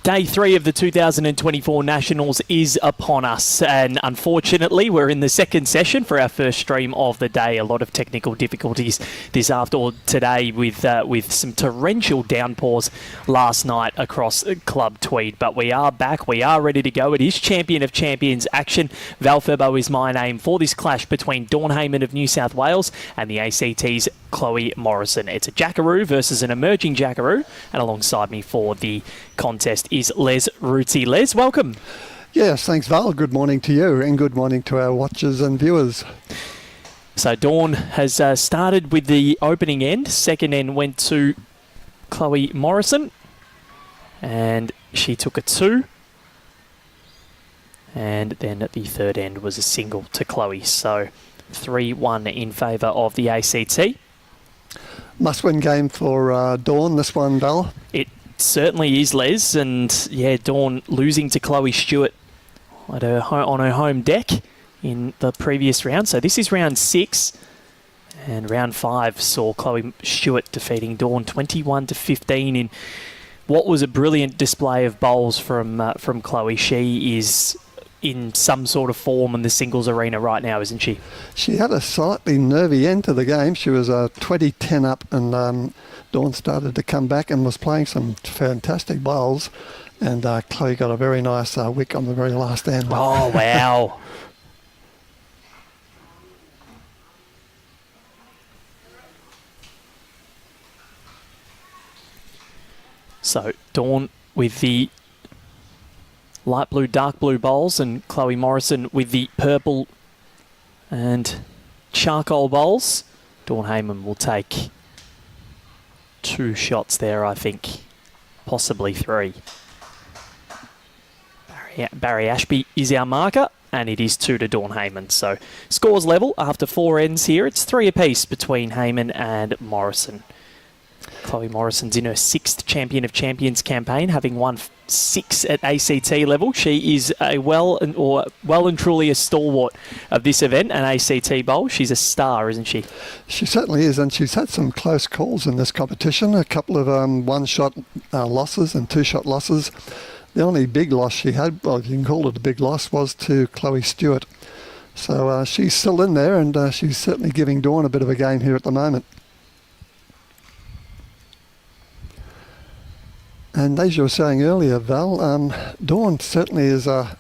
Day 3 of the 2024 Nationals is upon us, and unfortunately we're in the second session for our first stream of the day. A lot of technical difficulties today with some torrential downpours last night across Club Tweed. But we are back, we are ready to go. It is Champion of Champions action. Val Furbo is my name for this clash between Dawn Hayman of New South Wales and the ACT's Chloe Morrison. It's a Jackaroo versus an emerging Jackaroo, and alongside me for the contest is Les Rootsy. Les, welcome. Yes, thanks Val. Good morning to you and good morning to our watchers and viewers. So Dawn has started with the opening end. Second end went to Chloe Morrison and she took a 2. And then at the third end was a single to Chloe. So 3-1 in favour of the ACT. Must-win game for Dawn, this one, Val. It certainly is, Les, and yeah, Dawn losing to Chloe Stewart on her home deck in the previous round. So this is round 6, and round 5 saw Chloe Stewart defeating Dawn 21-15 in what was a brilliant display of bowls from Chloe. She is in some sort of form in the singles arena right now, isn't she? She had a slightly nervy end to the game. She was 20-10 up, and Dawn started to come back and was playing some fantastic bowls, and Chloe got a very nice wick on the very last end. Oh, wow. So Dawn with the light blue, dark blue bowls, and Chloe Morrison with the purple and charcoal bowls. Dawn Hayman will take 2 shots there, I think, possibly 3. Barry Ashby is our marker, and it is 2 to Dawn Hayman. So scores level after 4 ends here. It's 3 apiece between Hayman and Morrison. Chloe Morrison's in her 6th Champion of Champions campaign, having won 6 at ACT level. She is a well and truly a stalwart of this event, an ACT bowl. She's a star, isn't she? She certainly is, and she's had some close calls in this competition. A couple of one-shot losses and 2-shot losses. The only big loss she had, well, you can call it a big loss, was to Chloe Stewart. So she's still in there, and she's certainly giving Dawn a bit of a game here at the moment. And as you were saying earlier, Val, Dawn certainly is a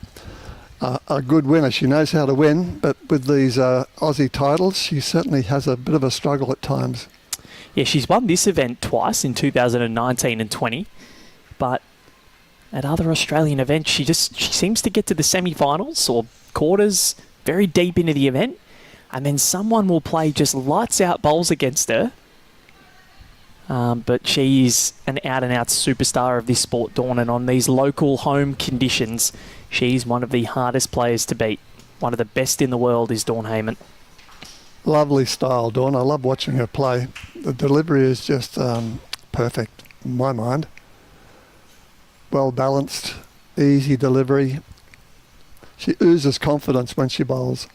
good winner. She knows how to win, but with these Aussie titles, she certainly has a bit of a struggle at times. Yeah, she's won this event twice in 2019 and 20, but at other Australian events, she seems to get to the semi-finals or quarters very deep into the event, and then someone will play just lights out bowls against her. But she's an out-and-out superstar of this sport, Dawn, and on these local home conditions, she's one of the hardest players to beat. One of the best in the world is Dawn Hayman. Lovely style, Dawn. I love watching her play. The delivery is just perfect, in my mind. Well-balanced, easy delivery. She oozes confidence when she bowls.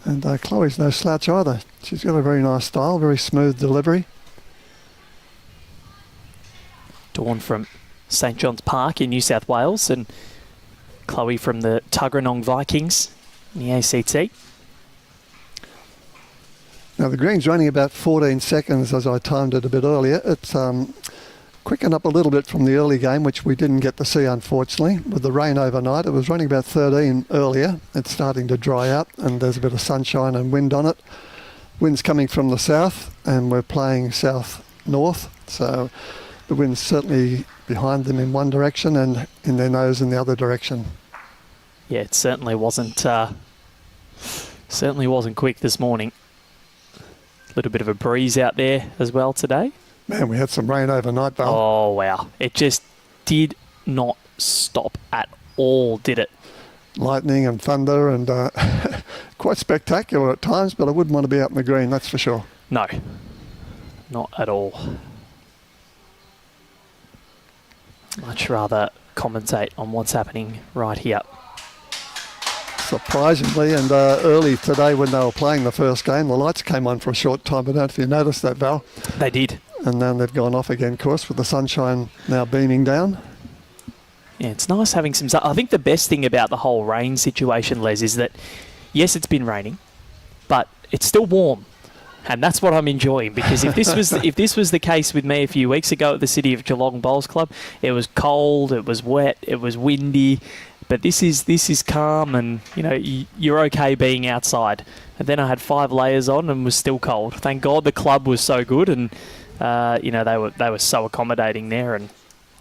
And Chloe's no slouch either. She's got a very nice style, very smooth delivery. Dawn from St John's Park in New South Wales, and Chloe from the Tuggeranong Vikings in the ACT. Now the green's running about 14 seconds as I timed it a bit earlier. It's quickened up a little bit from the early game, which we didn't get to see, unfortunately. With the rain overnight, it was running about 13 earlier. It's starting to dry out, and there's a bit of sunshine and wind on it. Wind's coming from the south, and we're playing south-north, so the wind's certainly behind them in one direction and in their nose in the other direction. Yeah, it certainly wasn't quick this morning. A little bit of a breeze out there as well today. Man, we had some rain overnight, Val. Oh, wow. It just did not stop at all, did it? Lightning and thunder and quite spectacular at times, but I wouldn't want to be out in the green, that's for sure. No, not at all. Much rather commentate on what's happening right here. surprisingly, and early today when they were playing the first game, the lights came on for a short time. I don't know if you noticed that, Val. They did. And then they've gone off again, of course, with the sunshine now beaming down. Yeah, it's nice having some sun. I think the best thing about the whole rain situation, Les, is that, yes, it's been raining, but it's still warm. And that's what I'm enjoying, because if this was the case with me a few weeks ago at the City of Geelong Bowls Club, it was cold, it was wet, it was windy, but this is calm, and you're okay being outside. And then I had 5 layers on and was still cold. Thank God the club was so good, and they were so accommodating there, and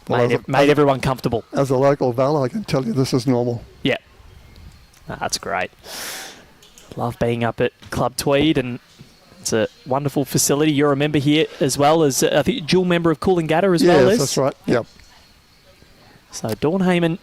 made everyone comfortable. As a local Val, I can tell you this is normal. Yeah, that's great. Love being up at Club Tweed, and it's a wonderful facility. You're a member here as well as, I think, dual member of Coolangatta as well, Les? Yes, that's right. Yep. So Dawn Hayman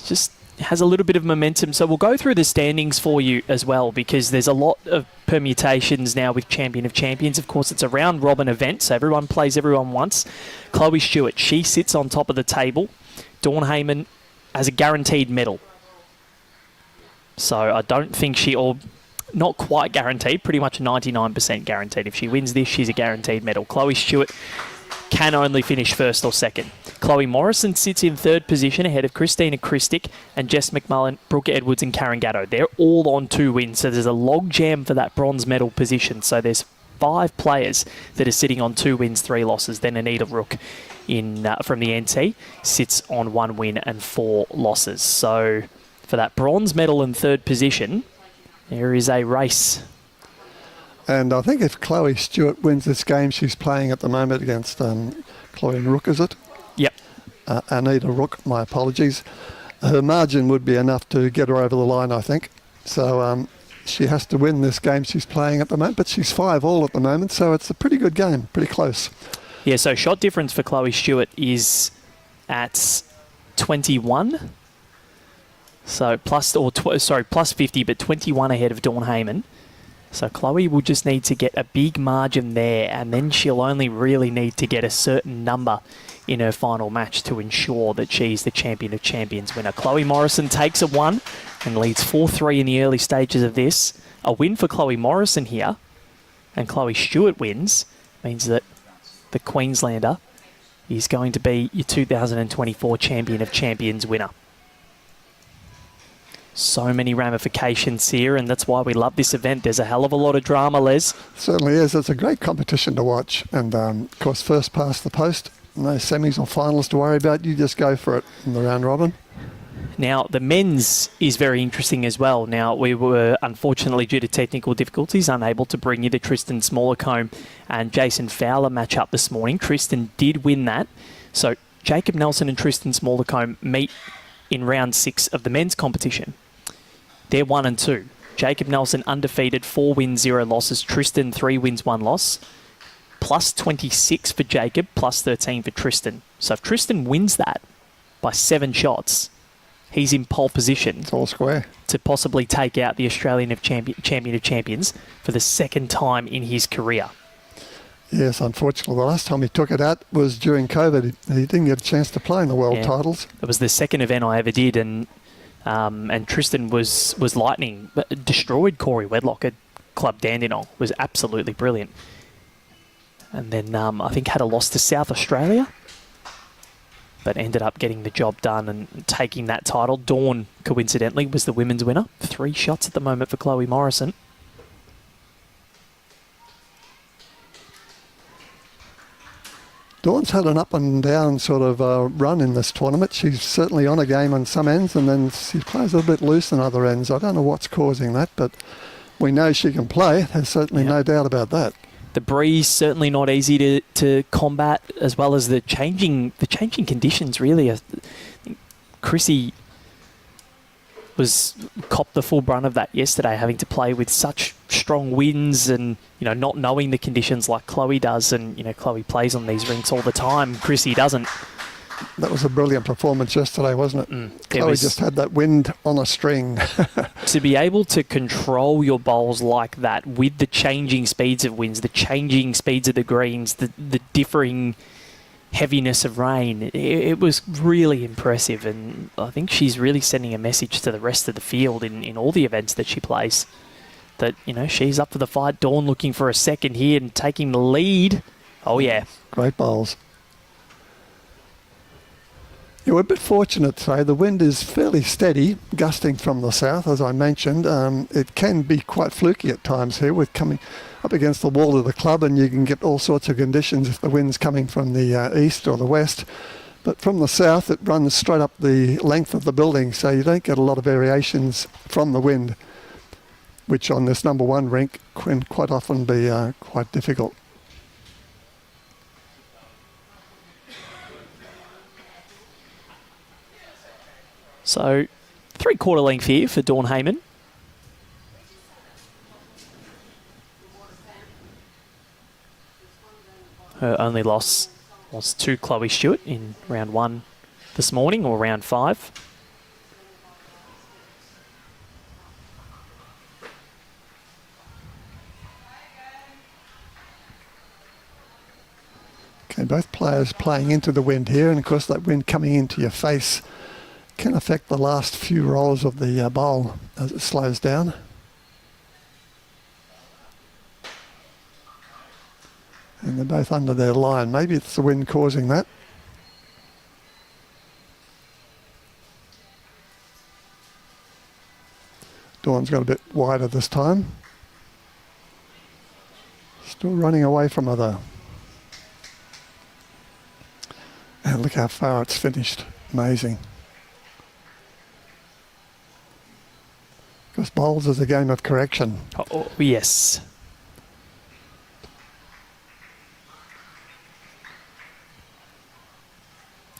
just has a little bit of momentum. So we'll go through the standings for you as well, because there's a lot of permutations now with Champion of Champions. Of course, it's a round robin event, so everyone plays everyone once. Chloe Stewart, she sits on top of the table. Dawn Hayman has a guaranteed medal. So I don't think not quite guaranteed, pretty much 99% guaranteed. If she wins this, she's a guaranteed medal. Chloe Stewart can only finish first or second. Chloe Morrison sits in third position ahead of Christina Christic and Jess McMullen, Brooke Edwards and Karen Gatto. They're all on 2 wins, so there's a log jam for that bronze medal position. So there's 5 players that are sitting on 2 wins, 3 losses. Then Anita Rook from the NT sits on 1 win and 4 losses. So for that bronze medal in third position, there is a race. And I think if Chloe Stewart wins this game she's playing at the moment against Chloe Rook, is it? Yep. Anita Rook, my apologies. Her margin would be enough to get her over the line, I think. So she has to win this game she's playing at the moment, but she's 5-all at the moment, so it's a pretty good game, pretty close. Yeah, so shot difference for Chloe Stewart is at 21. So plus 50, but 21 ahead of Dawn Hayman. So Chloe will just need to get a big margin there, and then she'll only really need to get a certain number in her final match to ensure that she's the Champion of Champions winner. Chloe Morrison takes a 1 and leads 4-3 in the early stages of this. A win for Chloe Morrison here, and Chloe Stewart wins, means that the Queenslander is going to be your 2024 Champion of Champions winner. So many ramifications here, and that's why we love this event. There's a hell of a lot of drama, Les. Certainly is. It's a great competition to watch. And, of course, first past the post. No semis or finals to worry about. You just go for it in the round robin. Now, the men's is very interesting as well. Now, we were, unfortunately, due to technical difficulties, unable to bring you the Tristan Smallacombe and Jason Fowler match up this morning. Tristan did win that. So, Jacob Nelson and Tristan Smallacombe meet in round 6 of the men's competition. They're 1 and 2. Jacob Nelson undefeated, 4 wins, 0 losses. Tristan, 3 wins, 1 loss. Plus 26 for Jacob, plus 13 for Tristan. So if Tristan wins that by 7 shots, he's in pole position. It's all square. To possibly take out the Australian Champion of Champions for the 2nd time in his career. Yes, unfortunately, the last time he took it out was during COVID. He didn't get a chance to play in the world titles. It was the 2nd event I ever did, and Tristan was lightning, but destroyed Corey Wedlock at Club Dandenong. Was absolutely brilliant. And then I think had a loss to South Australia, but ended up getting the job done and taking that title. Dawn, coincidentally, was the women's winner. 3 shots at the moment for Chloe Morrison. Dawn's had an up and down sort of run in this tournament. She's certainly on a game on some ends, and then she plays a little bit loose on other ends. I don't know what's causing that, but we know she can play. There's certainly no doubt about that. The breeze certainly not easy to combat, as well as the changing conditions. Really, I think Chrissy copped the full brunt of that yesterday, having to play with such strong winds and not knowing the conditions like Chloe does. And Chloe plays on these rinks all the time. Chrissy doesn't. That was a brilliant performance yesterday, wasn't it? Chloe just had that wind on a string. To be able to control your bowls like that with the changing speeds of winds, the changing speeds of the greens, the differing heaviness of rain. It was really impressive, and I think she's really sending a message to the rest of the field in all the events that she plays that, you know, she's up for the fight. Dawn looking for a second here and taking the lead. Oh, yeah. Great bowls. Yeah, we're a bit fortunate today. The wind is fairly steady, gusting from the south, as I mentioned. It can be quite fluky at times here with coming up against the wall of the club, and you can get all sorts of conditions if the wind's coming from the east or the west. But from the south, it runs straight up the length of the building, so you don't get a lot of variations from the wind, which on this number one rink can quite often be quite difficult. So, 3/4 length here for Dawn Hayman. Her only loss was to Chloe Stewart in round 1 this morning, or round 5. Okay, both players playing into the wind here, and of course that wind coming into your face can affect the last few rolls of the bowl as it slows down. And they're both under their line. Maybe it's the wind causing that. Dawn's got a bit wider this time. Still running away from her though. And look how far it's finished. Amazing. Because bowls is a game of correction. Oh, yes.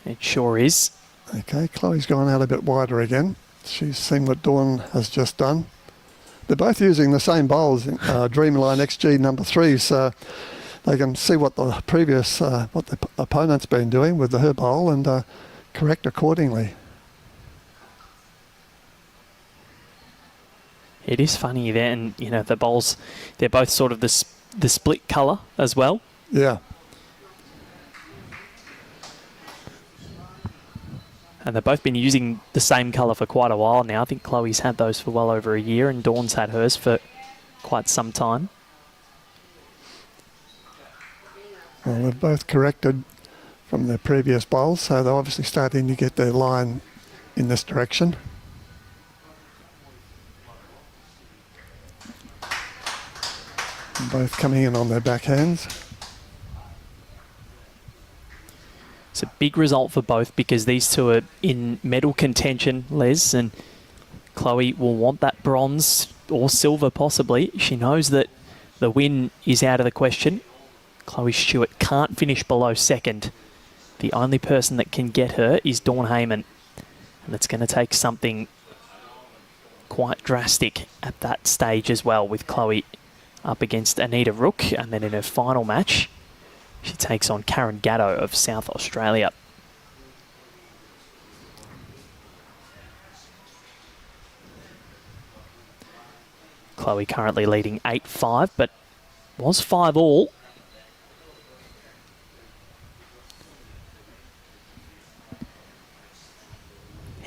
It sure is. Okay, Chloe's gone out a bit wider again. She's seen what Dawn has just done. They're both using the same bowls, Dreamline XG number 3, so they can see what the previous, what the opponent's been doing with her bowl and correct accordingly. It is funny there, and you know the bowls, they're both sort of the split colour as well. Yeah. And they've both been using the same colour for quite a while now. I think Chloe's had those for well over a year, and Dawn's had hers for quite some time. Well, they've both corrected from their previous bowls, so they're obviously starting to get their line in this direction. Both coming in on their backhands. It's a big result for both because these two are in medal contention, Les, and Chloe will want that bronze or silver possibly. She knows that the win is out of the question. Chloe Stewart can't finish below second. The only person that can get her is Dawn Hayman, and it's going to take something quite drastic at that stage as well, with Chloe up against Anita Rook, and then in her final match she takes on Karen Gatto of South Australia. Chloe currently leading 8-5, but was 5-all.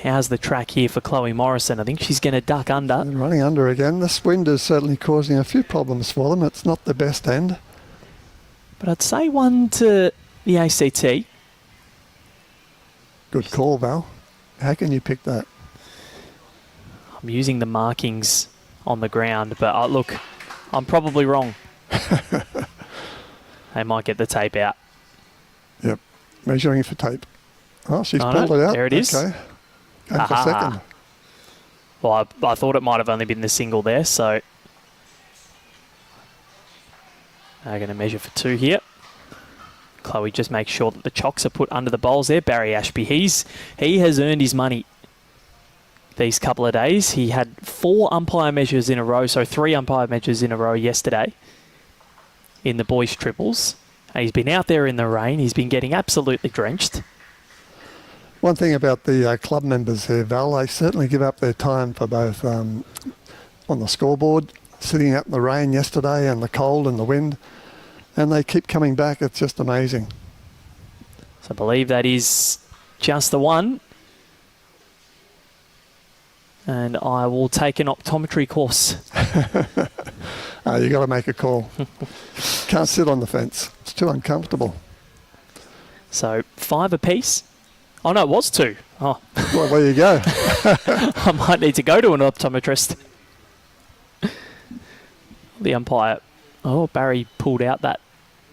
How's the track here for Chloe Morrison? I think she's going to duck under. And running under again. This wind is certainly causing a few problems for them. It's not the best end. But I'd say one to the ACT. Good call, Val. How can you pick that? I'm using the markings on the ground, but look, I'm probably wrong. They might get the tape out. Yep. Measuring for tape. Oh, she's pulled it out. There it is. Okay. Going for second. Well, I thought it might have only been the single there, so I'm going to measure for 2 here. Chloe just makes sure that the chocks are put under the bowls there. Barry Ashby, he has earned his money these couple of days. He had 4 umpire measures in a row, so 3 umpire measures in a row yesterday in the boys' triples. He's been out there in the rain. He's been getting absolutely drenched. One thing about the club members here, Val, they certainly give up their time for both on the scoreboard, sitting out in the rain yesterday and the cold and the wind, and they keep coming back. It's just amazing. So I believe that is just the one. And I will take an optometry course. You got to make a call. Can't sit on the fence. It's too uncomfortable. So 5 apiece. Oh no, it was 2. Oh, Well, there you go. I might need to go to an optometrist. The umpire. Oh, Barry pulled out that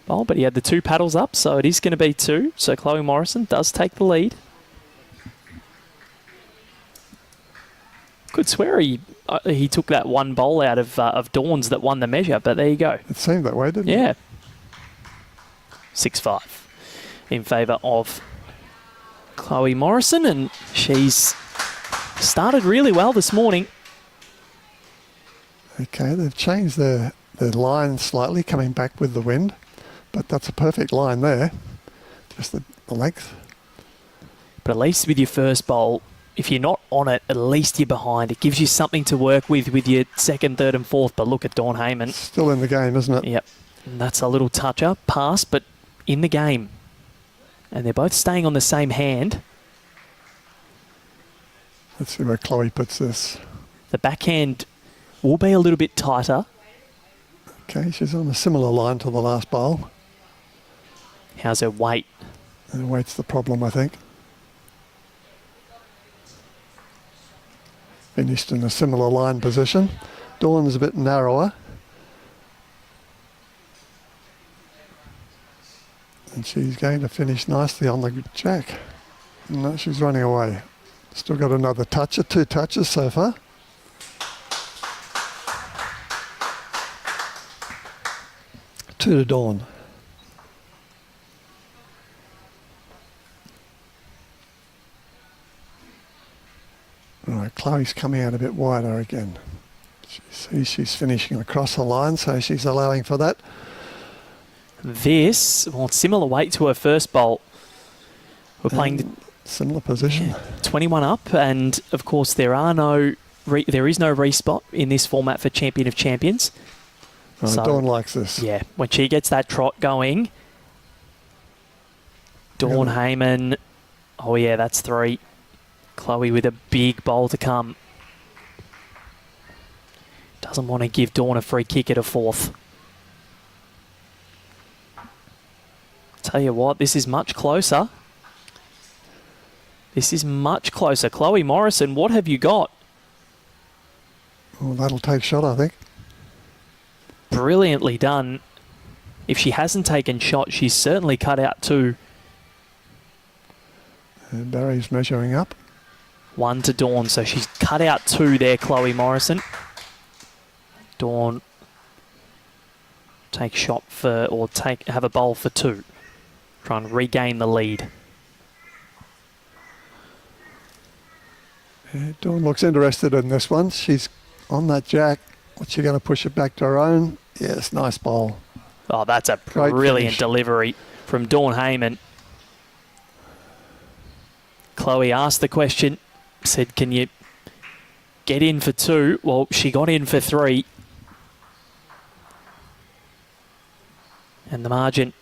bowl, but he had the 2 paddles up, so it is going to be 2. So Chloe Morrison does take the lead. Could swear he took that one bowl out of Dawn's that won the measure, but there you go. It seemed that way, didn't it? Yeah. 6-5 in favour of Chloe Morrison, and she's started really well this morning. Okay, they've changed their line slightly, coming back with the wind, but that's a perfect line there. Just the length. But at least with your first bowl, if you're not on it, at least you're behind. It gives you something to work with your second, third and fourth. But look at Dawn Hayman. Still in the game, isn't it? Yep. And that's a little toucher. Pass, but in the game. And they're both staying on the same hand. Let's see where Chloe puts this. The backhand will be a little bit tighter. Okay, she's on a similar line to the last bowl. How's her weight? And weight's the problem, I think. Finished in a similar line position. Dawn's a bit narrower. And she's going to finish nicely on the jack. No, she's running away. Still got another toucher, 2 touches so far. Two to Dawn. Right, Chloe's coming out a bit wider again. She sees she's finishing across the line, so she's allowing for that. This, well, similar weight to her first bowl. We're playing Similar position. 21 up, and of course there is no respot in this format for Champion of Champions. So, Dawn likes this. Yeah, when she gets that trot going, Dawn Hayman, oh yeah, that's 3. Chloe with a big bowl to come. Doesn't want to give Dawn a free kick at a 4th. Tell you what, this is much closer. This is much closer. Chloe Morrison, what have you got? Well, that'll take shot, I think. Brilliantly done. If she hasn't taken shot, she's certainly cut out 2. And Barry's measuring up. 1 to Dawn, so she's cut out 2 there, Chloe Morrison. Dawn take shot for, or have a bowl for 2. Try and regain the lead. Yeah, Dawn looks interested in this one. She's on that jack. What's she going to push it back to her own? Yes, nice bowl. Oh, that's a Great brilliant finish. delivery from Dawn Hayman. Chloe asked the question, said, can you get in for 2? Well, she got in for 3. And the margin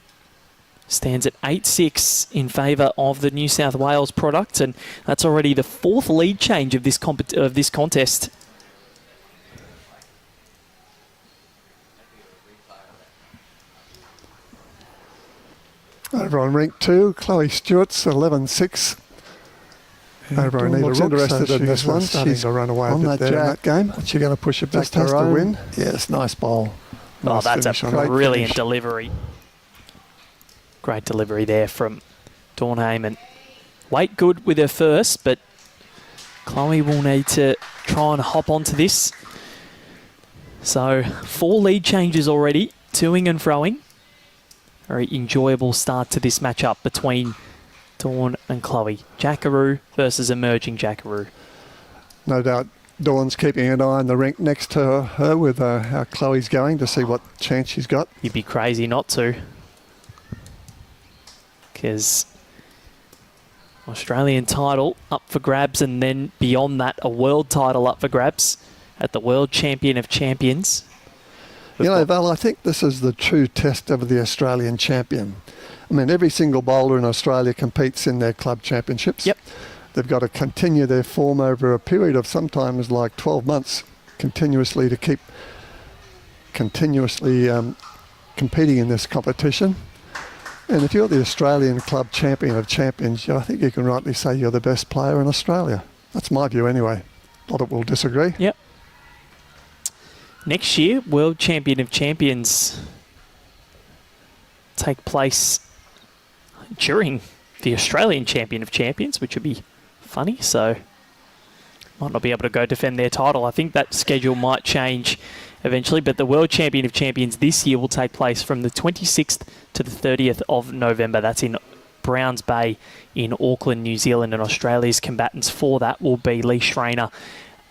stands at 8-6 in favour of the New South Wales product, and that's already the 4th lead change of this contest. Over on rink 2, Chloe Stewart's 11-6. Over on Looks interested in this one. She's to run away on that jack game. What's she going to push it back to her own? Win? Yes, nice bowl. Oh, Nice that's a finish. brilliant delivery. Great delivery there from Dawn Hayman. Weight good with her first, but Chloe will need to try and hop onto this. So 4 lead changes already, toing and froing. Very enjoyable start to this matchup between Dawn and Chloe. Jackaroo versus emerging Jackaroo. No doubt Dawn's keeping an eye on the rink next to her with how Chloe's going to see what chance she's got. You'd be crazy not to. Because Australian title up for grabs, and then beyond that, a world title up for grabs at the World Champion of Champions. You know, Val, I think this is the true test of the Australian champion. I mean, every single bowler in Australia competes in their club championships. Yep. They've got to continue their form over a period of sometimes like 12 months continuously to keep continuously competing in this competition. And if you're the Australian club champion of champions, I think you can rightly say you're the best player in Australia. That's my view anyway. A lot of will disagree. Yep. Next year, World Champion of Champions take place during the Australian Champion of Champions, which would be funny. So might not be able to go defend their title. I think that schedule might change eventually, but the World Champion of Champions this year will take place from the 26th to the 30th of November. That's in Browns Bay in Auckland, New Zealand, and Australia's combatants for that will be Lee Schreiner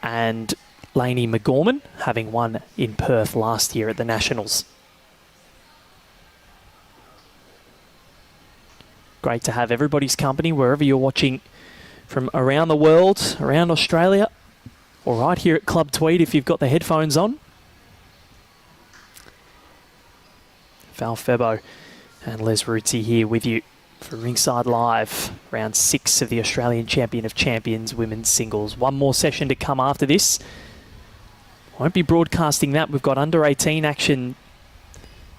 and Laney McGorman, having won in Perth last year at the Nationals. Great to have everybody's company wherever you're watching from around the world, around Australia, or right here at Club Tweed if you've got the headphones on. Val Febo and Les Ruzzi here with you for Ringside Live, round 6 of the Australian Champion of Champions women's singles. One more session to come after this. Won't be broadcasting that. We've got under 18 action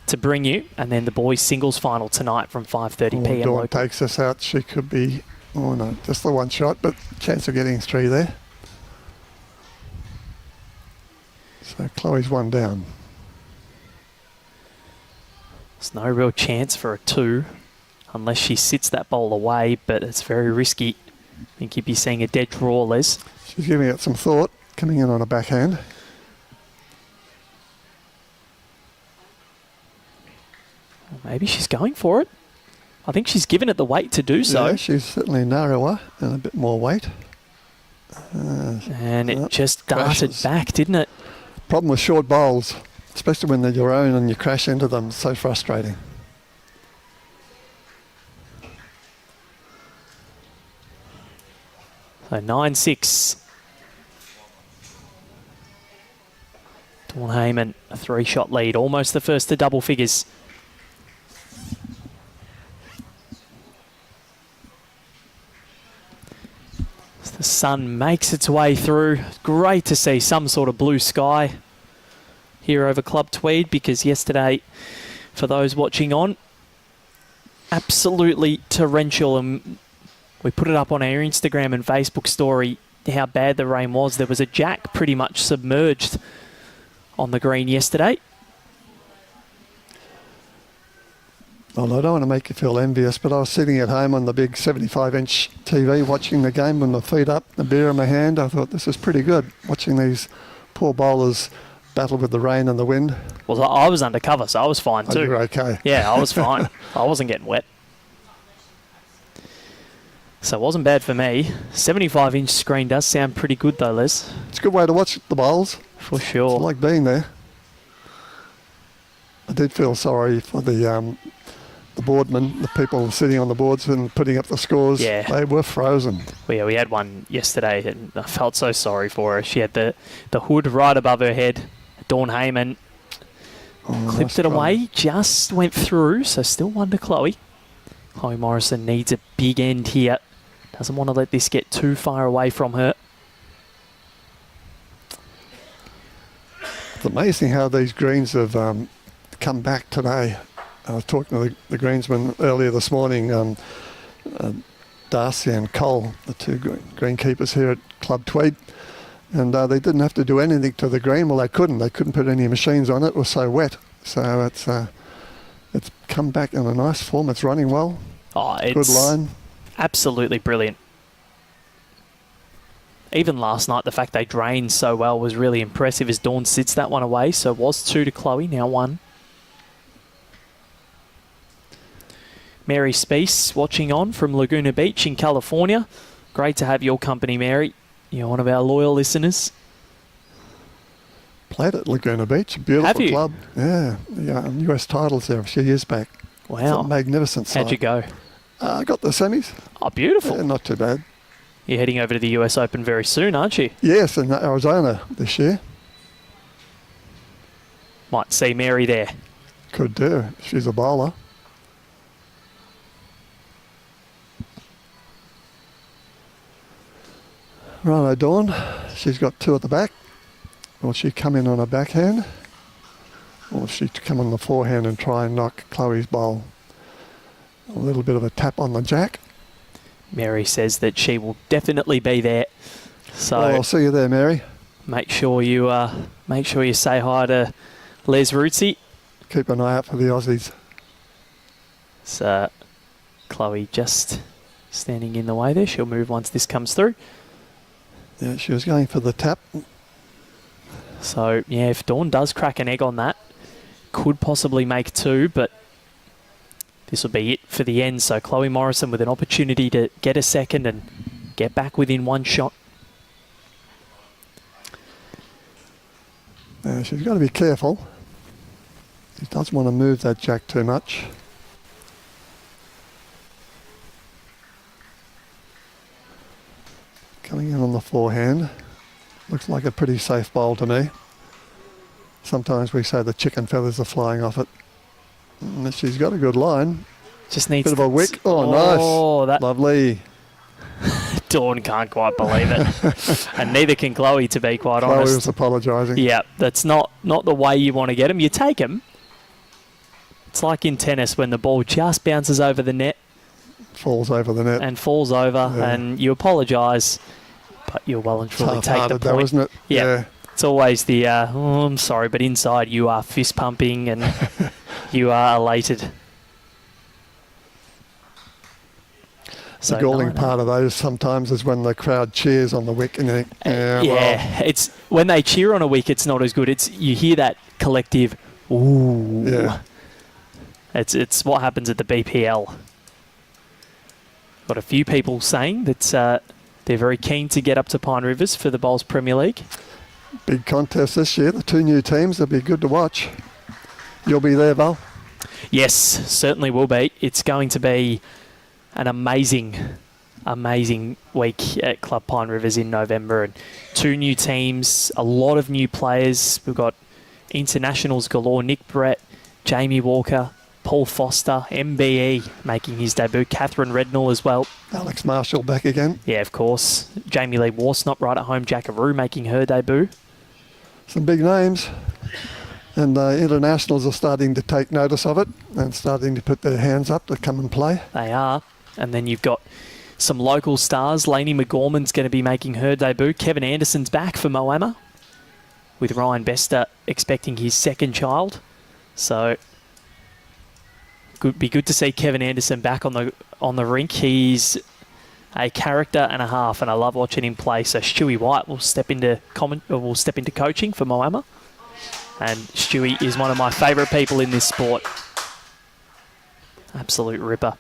to bring you, and then the boys singles final tonight from 5:30 p.m. Dawn local. takes us out. She could be, oh no, just the one shot, but chance of getting 3 there. So Chloe's 1 down. There's no real chance for a 2 unless she sits that bowl away, but it's very risky. I think you'd be seeing a dead draw, Les. She's giving it some thought, coming in on a backhand. Maybe she's going for it. I think she's given it the weight to do so. Yeah, she's certainly narrower and a bit more weight. And it just darted crashes. back, didn't it? Problem with short bowls, especially when they're your own and you crash into them, so frustrating. So 9-6. Dawn Hayman, a 3-shot lead, almost the first to double figures. As the sun makes its way through, great to see some sort of blue sky here over Club Tweed, because yesterday, for those watching on, absolutely torrential, and we put it up on our Instagram and Facebook story how bad the rain was. There was a jack pretty much submerged on the green yesterday. Well, I don't want to make you feel envious, but I was sitting at home on the big 75-inch TV watching the game with my feet up, the beer in my hand. I thought, this is pretty good, watching these poor bowlers battle with the rain and the wind. Well, I was undercover, so I was fine too. Oh, you're okay. Yeah, I was fine. I wasn't getting wet. So it wasn't bad for me. 75-inch screen does sound pretty good though, Les. It's a good way to watch the bowls. For I sure. like being there. I did feel sorry for the boardmen, the people sitting on the boards and putting up the scores. Yeah. They were frozen. Well, yeah, we had one yesterday and I felt so sorry for her. She had the hood right above her head. Dawn Hayman clipped nice it try. away, just went through, so still 1 to Chloe. Chloe Morrison needs a big end here. Doesn't want to let this get too far away from her. It's amazing how these greens have come back today. I was talking to the greensman earlier this morning, Darcy and Cole, the 2 greenkeepers here at Club Tweed, and they didn't have to do anything to the green. Well, they couldn't. They couldn't put any machines on it. It was so wet. So it's come back in a nice form. It's running well. Oh, Good it's line. absolutely brilliant. Even last night, the fact they drained so well was really impressive as Dawn sits that one away. So it was 2 to Chloe, now 1. Mary Speece watching on from Laguna Beach in California. Great to have your company, Mary. You're one of our loyal listeners. Played at Laguna Beach, a beautiful Have you? club. Yeah, US titles there a few years back. It's Wow. a magnificent side. How'd you go? I got the semis. Oh, beautiful. Yeah, not too bad. You're heading over to the US Open very soon, aren't you? Yes, in Arizona this year. Might see Mary there. Could do. She's a bowler. Righto, Dawn. She's got 2 at the back. Will she come in on a backhand? Or will she come on the forehand and try and knock Chloe's bowl? A little bit of a tap on the jack. Mary says that she will definitely be there. So Well, I'll see you there, Mary. make sure you say hi to Les Rootsy. Keep an eye out for the Aussies. So Chloe just standing in the way there. She'll move once this comes through. Yeah, she was going for the tap. So, yeah, if Dawn does crack an egg on that, could possibly make 2, but this will be it for the end. So Chloe Morrison with an opportunity to get a second and get back within 1 shot. She's got to be careful. She doesn't want to move that jack too much. Coming in on the forehand. Looks like a pretty safe bowl to me. Sometimes we say the chicken feathers are flying off it. And she's got a good line. Just needs Bit of a wick. Oh, Oh, nice. that Lovely. Dawn can't quite believe it. And neither can Chloe, to be quite Chloe honest. was apologising. Yeah, that's not the way you want to get them. You take them. It's like in tennis when the ball just bounces over the net Falls over the net. and falls over, Yeah. and you apologise, but you'll well and truly take the Half-hearted though, point. isn't it? Yeah. It's always the, oh, I'm sorry, but inside you are fist pumping and you are elated. The galling part of those sometimes is when the crowd cheers on the wick and you think, well, it's when they cheer on a wick, it's not as good. It's you hear that collective, ooh. Yeah. It's what happens at the BPL. Got a few people saying that they're very keen to get up to Pine Rivers for the Bowls Premier League. big contest this year. The 2 new teams, it'll be good to watch. You'll be there, Val? Yes, certainly will be. It's going to be an amazing week at Club Pine Rivers in November. And 2 new teams, a lot of new players. We've got internationals galore. Nick Brett, Jamie Walker, Paul Foster, MBE making his debut. Catherine Rednall as well. Alex Marshall back again. Yeah, of course. Jamie Lee Warsnop right at home. Jackaroo making her debut. Some big names. And internationals are starting to take notice of it and starting to put their hands up to come and play. They are. And then you've got some local stars. Lainey McGorman's going to be making her debut. Kevin Anderson's back for Moama, with Ryan Bester expecting his 2nd child. So be good to see Kevin Anderson back on the rink. He's a character and a half, and I love watching him play. So Stewie White will step into coaching for Moama, and Stewie is one of my favourite people in this sport. Absolute ripper.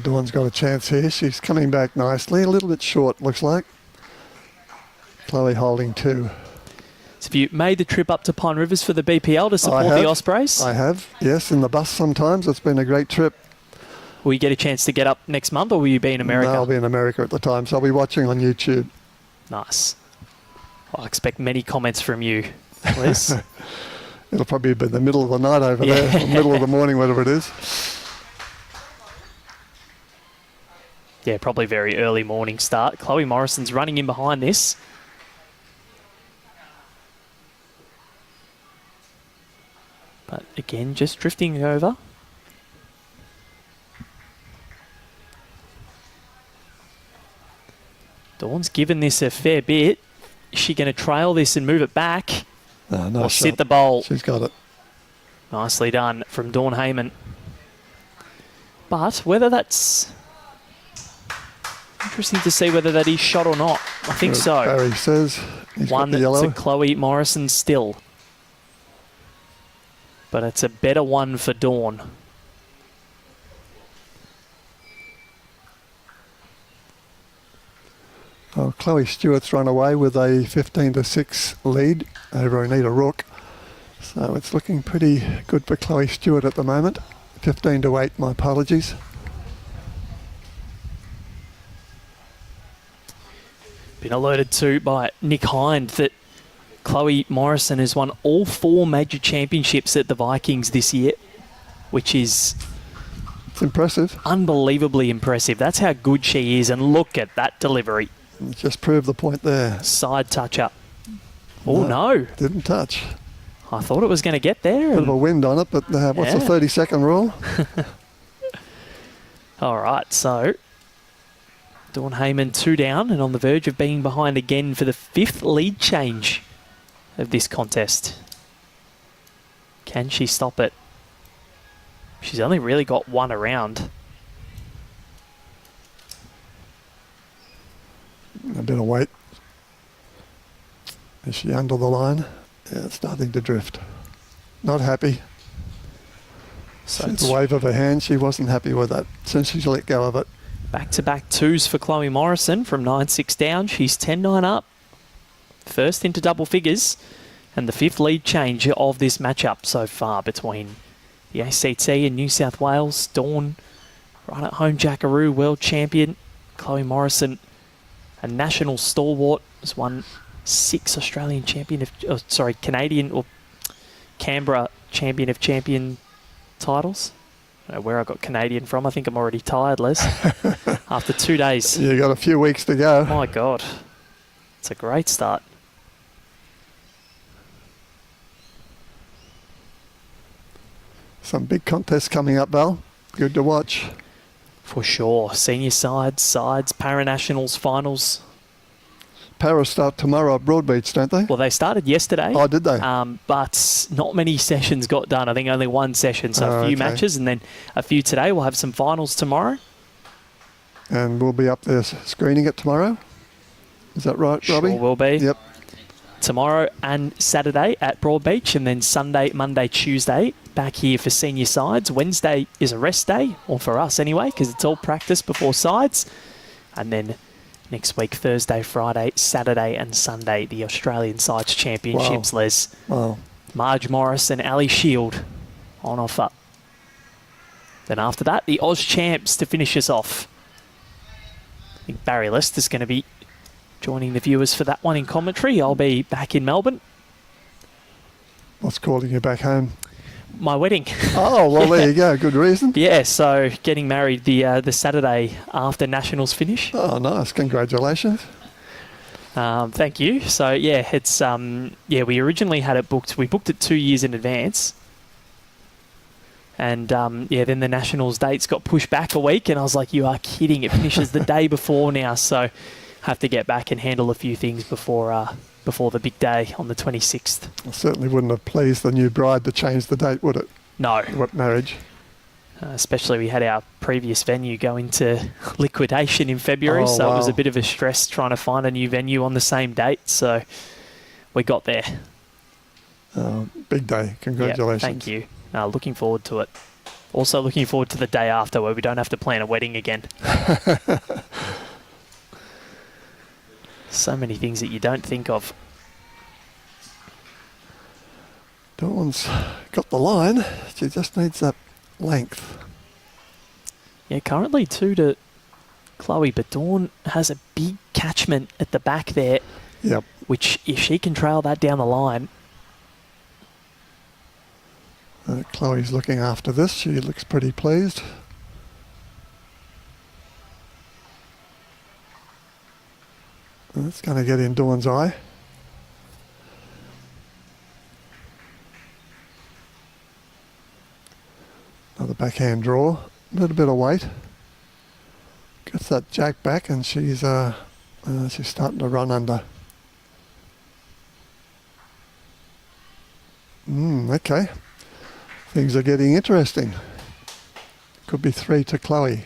Dawn's got a chance here. She's coming back nicely. A little bit short, looks like. Chloe holding 2. So have you made the trip up to Pine Rivers for the BPL to support the Ospreys? I have, yes, in the bus sometimes. It's been a great trip. Will you get a chance to get up next month, or will you be in America? No, I'll be in America at the time, so I'll be watching on YouTube. Nice. I expect many comments from you, Liz. It'll probably be the middle of the night over there, or middle of the morning, whatever it is. Yeah, probably very early morning start. Chloe Morrison's running in behind this. But again, just drifting over. Dawn's given this a fair bit. Is she going to trail this and move it back? No or shot. sit the bowl? She's got it. Nicely done from Dawn Hayman. But whether that's... Interesting to see whether that is shot or not. I think so. Barry says he's One got the that's yellow. a Chloe Morrison still. But it's a better one for Dawn. Oh, Chloe Stewart's run away with a 15-6 lead over Anita Rook. So it's looking pretty good for Chloe Stewart at the moment. 15-8, my apologies. Been alerted to by Nick Hind that Chloe Morrison has won all 4 major championships at the Vikings this year, which is It's impressive. unbelievably impressive. That's how good she is, and look at that delivery. Just proved the point there. Side touch up. Oh, no. Didn't touch. I thought it was going to get there. Bit of a wind on it, but what's the 30-second rule? All right, so Dawn Hayman 2 down and on the verge of being behind again for the 5th lead change of this contest. Can she stop it? She's only really got 1 around. A bit of weight. Is she under the line? Yeah, it's starting to drift. Not happy. So the wave of her hand, she wasn't happy with that since she's let go of it. Back-to-back 2s for Chloe Morrison from 9-6 down. She's 10-9 up. First into double figures. And the 5th lead change of this matchup so far between the ACT and New South Wales. Dawn, right at home Jackaroo, world champion. Chloe Morrison, a national stalwart, has won 6 Australian champion of, Canadian or Canberra champion of champion titles. I don't know where I got Canadian from. I think I'm already tired, Les. After 2 days. You got a few weeks to go. My God. It's a great start. Some big contests coming up, Val. Good to watch. For sure. Senior sides, Paranationals, finals. Paras start tomorrow at Broadbeach, don't they? Well, they started yesterday. Oh, did they? But not many sessions got done. I think only 1 session, so a few matches and then a few today. We'll have some finals tomorrow. And we'll be up there screening it tomorrow. Is that right, Robbie? Sure will be. Yep. Tomorrow and Saturday at Broadbeach, and then Sunday, Monday, Tuesday back here for senior sides. Wednesday is a rest day, or for us anyway, because it's all practice before sides. And then next week, Thursday, Friday, Saturday and Sunday, the Australian Sides Championships, Les. Wow. Marge Morris and Ali Shield on offer. Then after that, the Oz Champs to finish us off. I think Barry Lester's going to be joining the viewers for that one in commentary. I'll be back in Melbourne. What's calling you back home? My wedding. Oh, well, there you go. Good reason. Yeah, so getting married the Saturday after Nationals finish. Oh, nice. Congratulations. Thank you. So, yeah, it's we originally had it booked. We booked it 2 years in advance. And, then the Nationals dates got pushed back a week, and I was like, you are kidding. It finishes the day before now, so have to get back and handle a few things before the big day on the 26th. Well, certainly wouldn't have pleased the new bride to change the date, would it? No. What marriage? Especially we had our previous venue go into liquidation in February, so it was a bit of a stress trying to find a new venue on the same date. So we got there. Big day. Congratulations. Yep, thank you. Looking forward to it. Also looking forward to the day after where we don't have to plan a wedding again. So many things that you don't think of. Dawn's got the line. She just needs that length. Yeah, currently 2 to Chloe, but Dawn has a big catchment at the back there. Yep. Which, if she can trail that down the line. Chloe's looking after this. She looks pretty pleased. It's going to get in Dawn's eye. Another backhand draw. A little bit of weight. Gets that jack back and she's starting to run under. Okay. Things are getting interesting. Could be 3 to Chloe.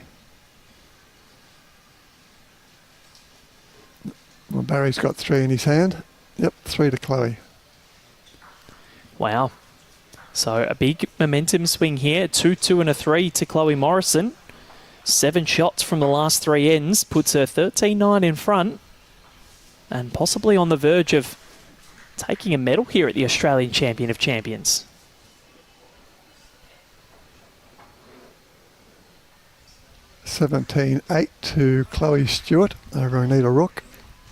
Well, Barry's got 3 in his hand. Yep, 3 to Chloe. Wow. So a big momentum swing here. 2, 2 and a 3 to Chloe Morrison. 7 shots from the last 3 ends. Puts her 13-9 in front. And possibly on the verge of taking a medal here at the Australian Champion of Champions. $17-8 to Chloe Stewart over Anita Rook.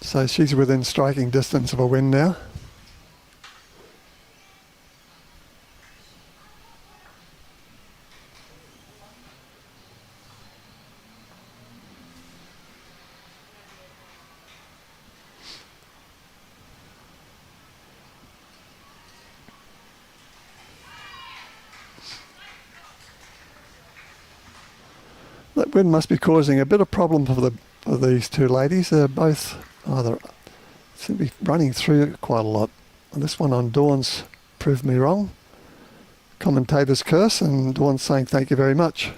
So she's within striking distance of a win now. That wind must be causing a bit of problem for these two ladies. They're both either seem to be running through quite a lot. And this one on Dawn's proved me wrong. Commentator's curse, and Dawn's saying thank you very much.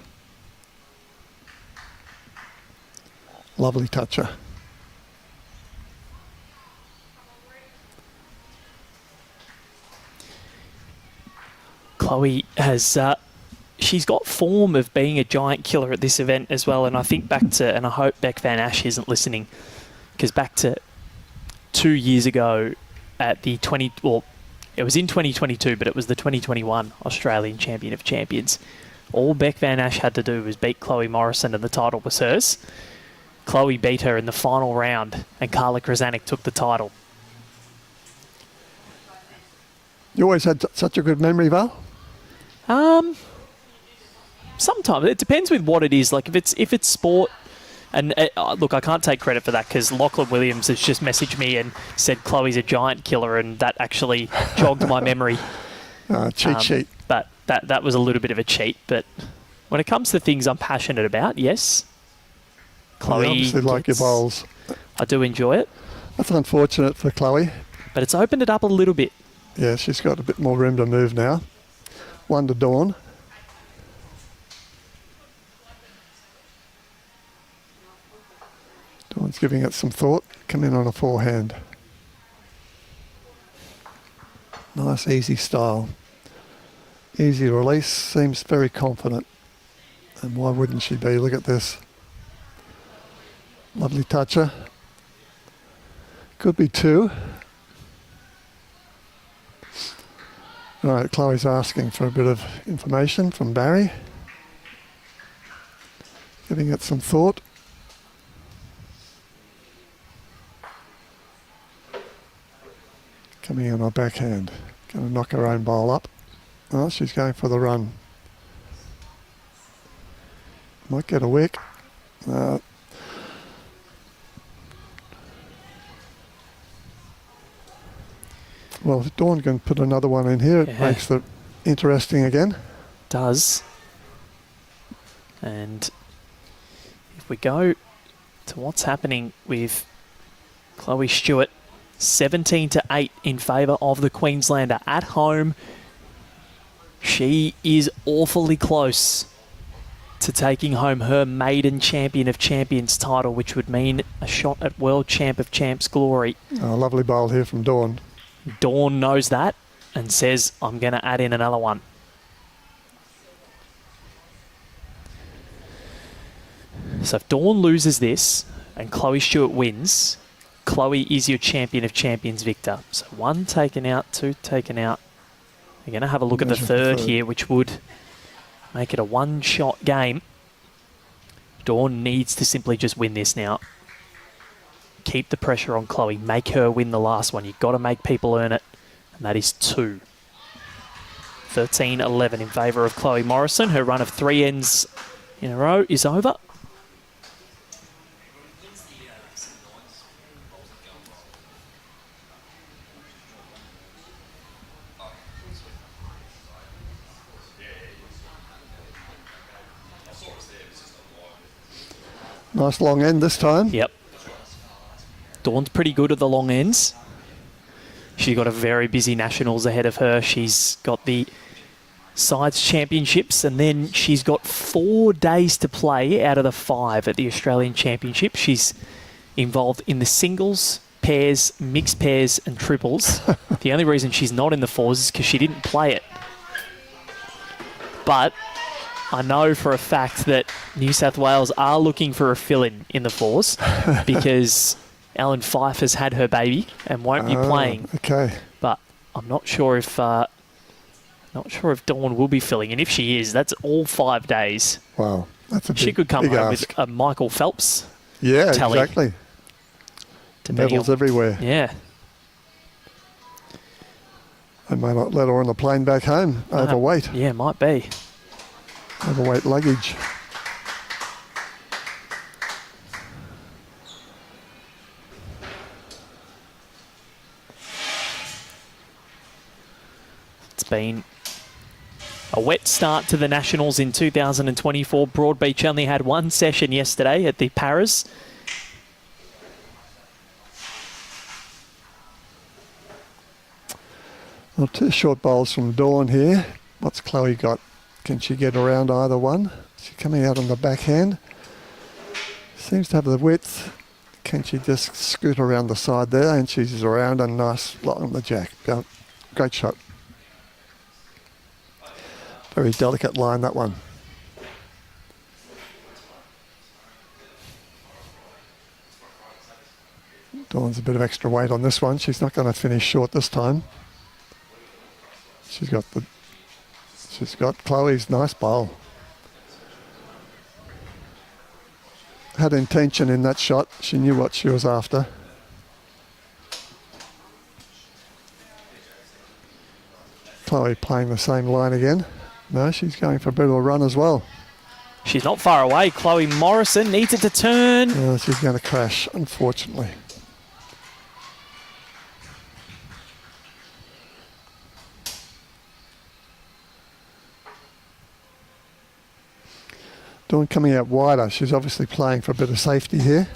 Lovely toucher. Chloe has, she's got form of being a giant killer at this event as well. And I think back to, and I hope Beck Van Ash isn't listening, because back to 2 years ago at the it was in 2022, but it was the 2021 Australian Champion of Champions. All Beck Van Ash had to do was beat Chloe Morrison and the title was hers. Chloe beat her in the final round and Carla Krasanik took the title. You always had such a good memory, Val? Sometimes. It depends with what it is. Like if it's sport, and look, I can't take credit for that because Lachlan Williams has just messaged me and said Chloe's a giant killer, and that actually jogged my memory. Cheat sheet. But that was a little bit of a cheat. But when it comes to things I'm passionate about, yes. Chloe, I obviously like your bowls. I do enjoy it. That's unfortunate for Chloe. But it's opened it up a little bit. Yeah, she's got a bit more room to move now. One to Dawn. Dawn's giving it some thought. Come in on a forehand. Nice, easy style. Easy release. Seems very confident. And why wouldn't she be? Look at this. Lovely toucher. Could be two. All right, Chloe's asking for a bit of information from Barry. Giving it some thought. Coming in on backhand. Going to knock her own bowl up. Oh, she's going for the run. Might get a wick. Well, if Dawn can put another one in here, it makes it interesting again. Does. And if we go to what's happening with Chloe Stewart, 17-8 in favour of the Queenslander at home. She is awfully close to taking home her maiden Champion of Champions title, which would mean a shot at World Champ of Champs glory. Oh, lovely bowl here from Dawn. Dawn knows that and says, I'm going to add in another one. So if Dawn loses this and Chloe Stewart wins, Chloe is your Champion of Champions victor. So one taken out, two taken out. We're going to have a look at the third here, which would make it a one-shot game. Dawn needs to simply just win this now. Keep the pressure on Chloe. Make her win the last one. You've got to make people earn it. And that is 2. 13-11 in favour of Chloe Morrison. Her run of 3 ends in a row is over. Nice long end this time. Yep. Dawn's pretty good at the long ends. She's got a very busy Nationals ahead of her. She's got the Sides Championships, and then she's got 4 days to play out of the 5 at the Australian Championship. She's involved in the singles, pairs, mixed pairs, and triples. The only reason she's not in the 4s is because she didn't play it. But I know for a fact that New South Wales are looking for a fill-in in the 4s because Ellen Fife has had her baby and won't be playing. Okay. But I'm not sure if Dawn will be filling, and if she is, that's all 5 days. Wow, that's a big, she could come home ask. with a Michael Phelps. Yeah, tally. Exactly. Medals everywhere. Yeah. They may not let her on the plane back home. Overweight. Yeah, might be. Overweight luggage. It's been A wet start to the Nationals in 2024. Broadbeach only had one session yesterday at the Paras. Well, 2 short bowls from Dawn here. What's Chloe got? Can she get around either one? She's coming out on the backhand. Seems to have the width. Can she just scoot around the side there? And she's around a nice lot on the jack. Great shot. Very delicate line, that one. Dawn's a bit of extra weight on this one. She's not going to finish short this time. She's got Chloe's nice bowl. Had intention in that shot. She knew what she was after. Chloe playing the same line again. No, she's going for a bit of a run as well. She's not far away. Chloe Morrison needs it to turn. She's going to crash, unfortunately. Dawn coming out wider. She's obviously playing for a bit of safety here.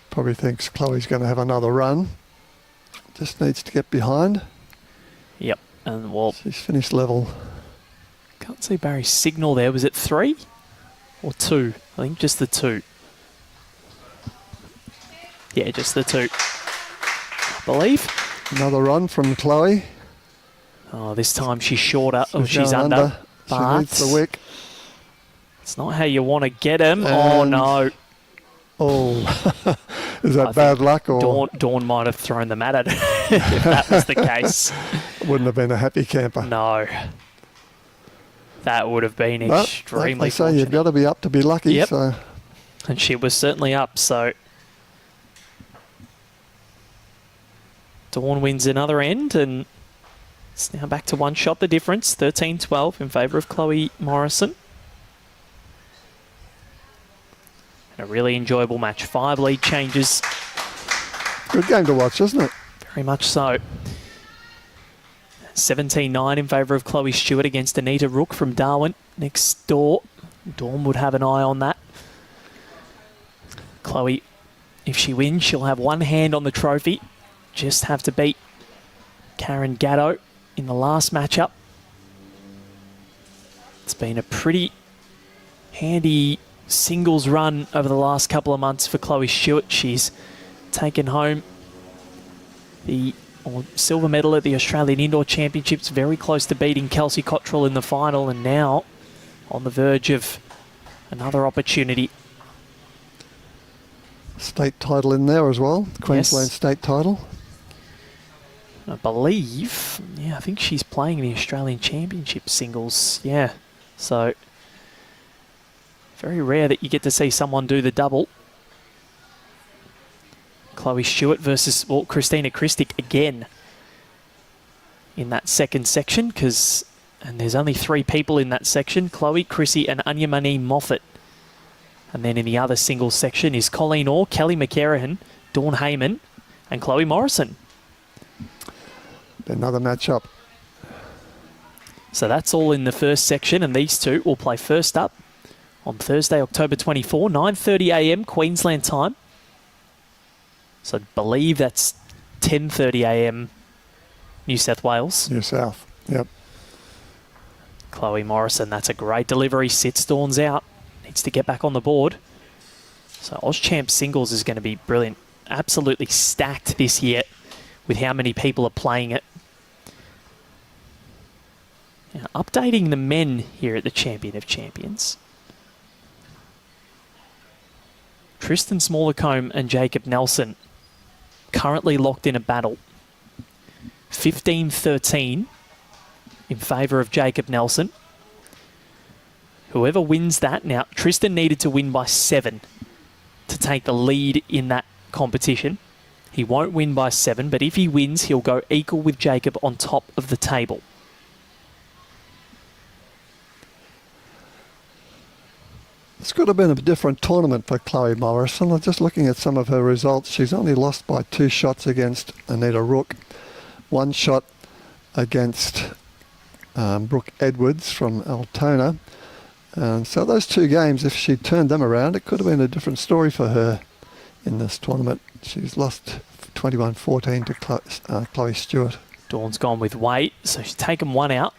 Probably thinks Chloe's going to have another run. Just needs to get behind. Yep, and well, she's finished level. Can't see Barry's signal there. Was it 3 or 2? I think just the 2. Yeah, just the 2. I believe. Another run from Chloe. Oh, this time she's shorter. She's under. She needs the wick. It's not how you want to get him. Oh, no. Oh, is that bad luck? Or Dawn might have thrown the mat at her if that was the case. Wouldn't have been a happy camper. No. That would have been extremely They say you've got to be up to be lucky. Yep. So. And she was certainly up, so Dawn wins another end, and it's now back to one shot the difference, 13-12 in favour of Chloe Morrison. And a really enjoyable match. 5 lead changes. Good game to watch, isn't it? Very much so. 17-9 in favour of Chloe Stewart against Anita Rook from Darwin next door. Dawn would have an eye on that. Chloe, if she wins, she'll have one hand on the trophy. Just have to beat Karen Gatto in the last matchup. It's been a pretty handy singles run over the last couple of months for Chloe Stewart. She's taken home the silver medal at the Australian Indoor Championships, very close to beating Kelsey Cottrell in the final, and now on the verge of another opportunity. State title in there as well, Queensland state title. I believe, I think she's playing the Australian Championship singles, so very rare that you get to see someone do the double. Chloe Stewart versus Christina Christic again in that second section, and there's only 3 people in that section, Chloe, Chrissy and Anya-Mani Moffat. And then in the other singles section is Colleen Orr, Kelly McCarahan, Dawn Hayman and Chloe Morrison. Another matchup. So that's all in the first section, and these two will play first up on Thursday, October 24, 9:30 a.m. Queensland time. So I believe that's 10:30 a.m. New South Wales. New South, yep. Chloe Morrison, that's a great delivery. Sits Dawn's out. Needs to get back on the board. So Auschamp singles is going to be brilliant. Absolutely stacked this year with how many people are playing it. Now, updating the men here at the Champion of Champions. Tristan Smallacombe and Jacob Nelson currently locked in a battle. 15-13 in favour of Jacob Nelson. Whoever wins that, now Tristan needed to win by 7 to take the lead in that competition. He won't win by 7, but if he wins, he'll go equal with Jacob on top of the table. This could have been a different tournament for Chloe Morrison. I'm just looking at some of her results. She's only lost by 2 shots against Anita Rook, 1 shot against Brooke Edwards from Altona. And so those two games, if she turned them around, it could have been a different story for her in this tournament. She's lost 21-14 to Chloe Stewart. Dawn's gone with weight, so she's taken one out.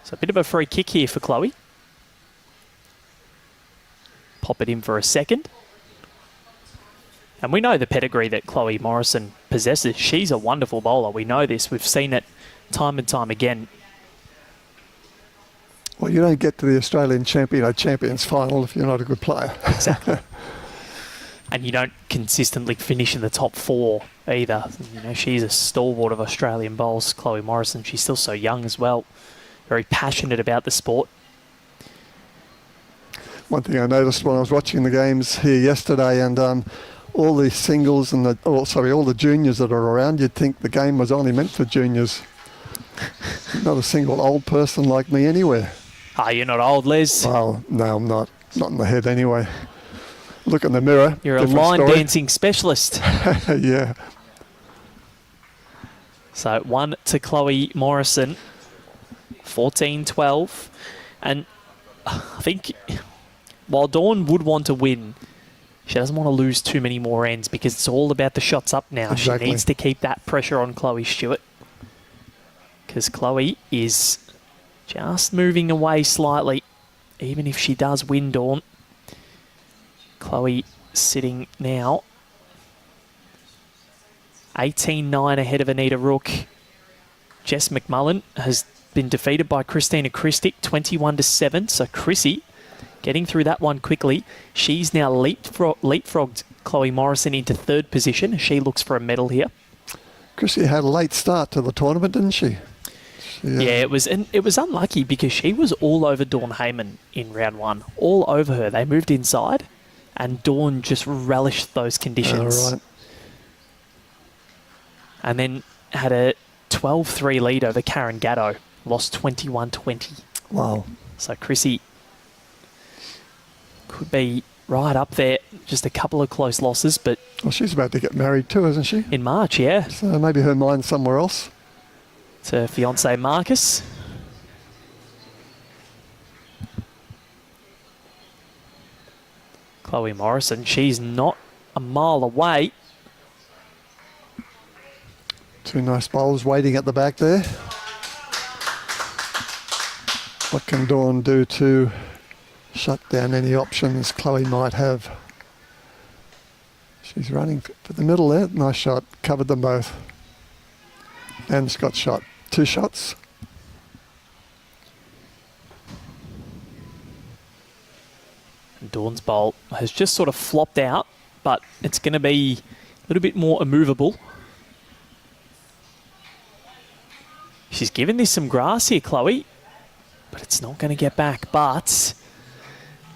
So a bit of a free kick here for Chloe. Pop it in for a second. And we know the pedigree that Chloe Morrison possesses. She's a wonderful bowler. We know this. We've seen it time and time again. Well, you don't get to the Australian Champions final if you're not a good player. Exactly. And you don't consistently finish in the top four either. You know, she's a stalwart of Australian bowls, Chloe Morrison. She's still so young as well. Very passionate about the sport. One thing I noticed when I was watching the games here yesterday, and all the singles and all the juniors that are around, you'd think the game was only meant for juniors. Not a single old person like me anywhere. Ah, you're not old, Les? Well, no, I'm not. Not in the head anyway. Look in the mirror. You're a line dancing specialist. Yeah. So 1 to Chloe Morrison. 14-12. And I think while Dawn would want to win, she doesn't want to lose too many more ends because it's all about the shots up now. Exactly. She needs to keep that pressure on Chloe Stewart because Chloe is just moving away slightly, even if she does win, Dawn. Chloe sitting now 18-9 ahead of Anita Rook. Jess McMullen has been defeated by Christina Christic 21-7. So Chrissy getting through that one quickly. She's now leapfrogged Chloe Morrison into third position. She looks for a medal here. Chrissy had a late start to the tournament, didn't she? Yeah, it was unlucky because she was all over Dawn Hayman in round one. All over her. They moved inside and Dawn just relished those conditions. Right. And then had a 12-3 lead over Karen Gatto. Lost 21-20. Wow. So Chrissy could be right up there. Just a couple of close losses, but... Well, she's about to get married too, isn't she? In March, yeah. So maybe her mind's somewhere else. To her fiancé Marcus. Chloe Morrison, she's not a mile away. Two nice bowlers waiting at the back there. What can Dawn do to shut down any options Chloe might have? She's running for the middle there. Nice shot. Covered them both. And Scott shot. 2 shots. And Dawn's bowl has just sort of flopped out, but it's going to be a little bit more immovable. She's given this some grass here, Chloe, but it's not going to get back. But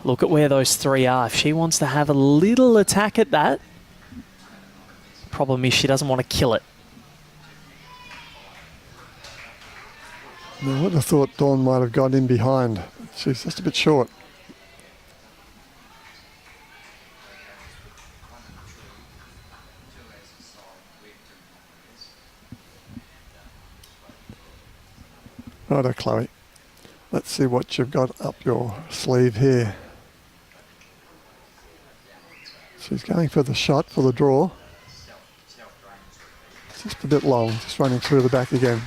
look at where those 3 are. If she wants to have a little attack at that, problem is she doesn't want to kill it. I would have thought Dawn might have gone in behind. She's just a bit short. Righto, Chloe. Let's see what you've got up your sleeve here. She's going for the shot, for the draw. It's just a bit long, just running through the back again.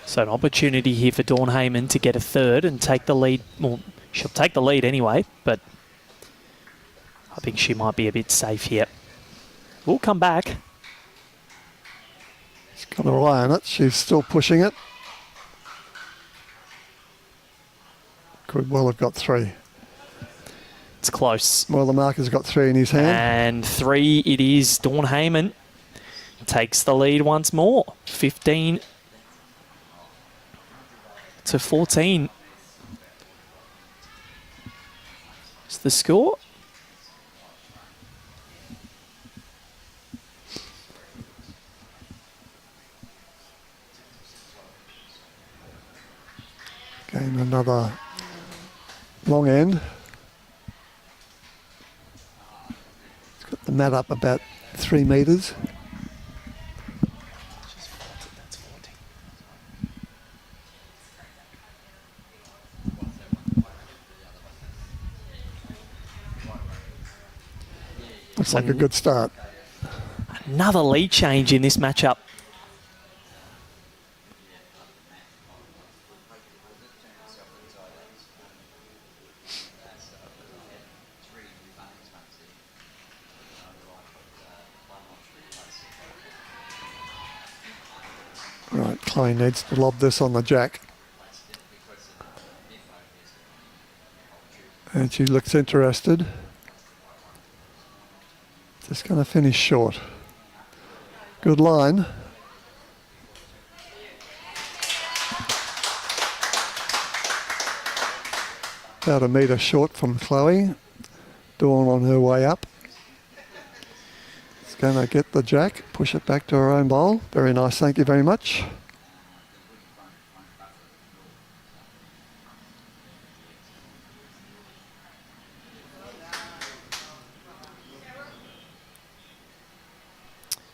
So an opportunity here for Dawn Hayman to get a third and take the lead. Well, she'll take the lead anyway, but I think she might be a bit safe here. We'll come back. She's got her eye on it. She's still pushing it. Could well have got 3. It's close. Well, the marker's got 3 in his hand. And 3 it is. Dawn Hayman takes the lead once more. 15 to 14. It's the score. Again, another long end. It's got the mat up about 3 metres. Looks like a good start. Another lead change in this matchup. Right, Chloe needs to lob this on the jack. And she looks interested. Just going to finish short. Good line. About a metre short from Chloe. Dawn on her way up. It's going to get the jack, push it back to her own bowl. Very nice, thank you very much.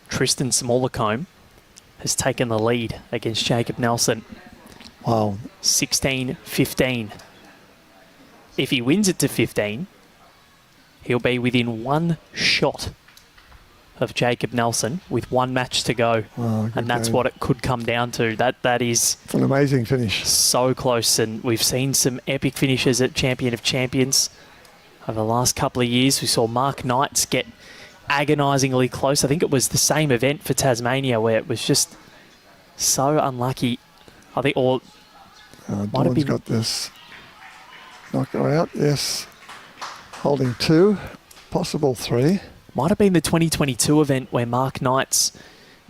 Tristan Smollercombe has taken the lead against Jacob Nelson. Wow. 16-15. If he wins it to 15, he'll be within one shot of Jacob Nelson with one match to go. Oh, and that's game. what it could come down to. That is It's an amazing finish. so close, and we've seen some epic finishes at Champion of Champions over the last couple of years. We saw Mark Knights get agonisingly close. I think it was the same event for Tasmania where it was just so unlucky. I think, or might have Dawn's been got this. Knock her out, yes. Holding 2, possible 3. might have been the 2022 event where Mark Knights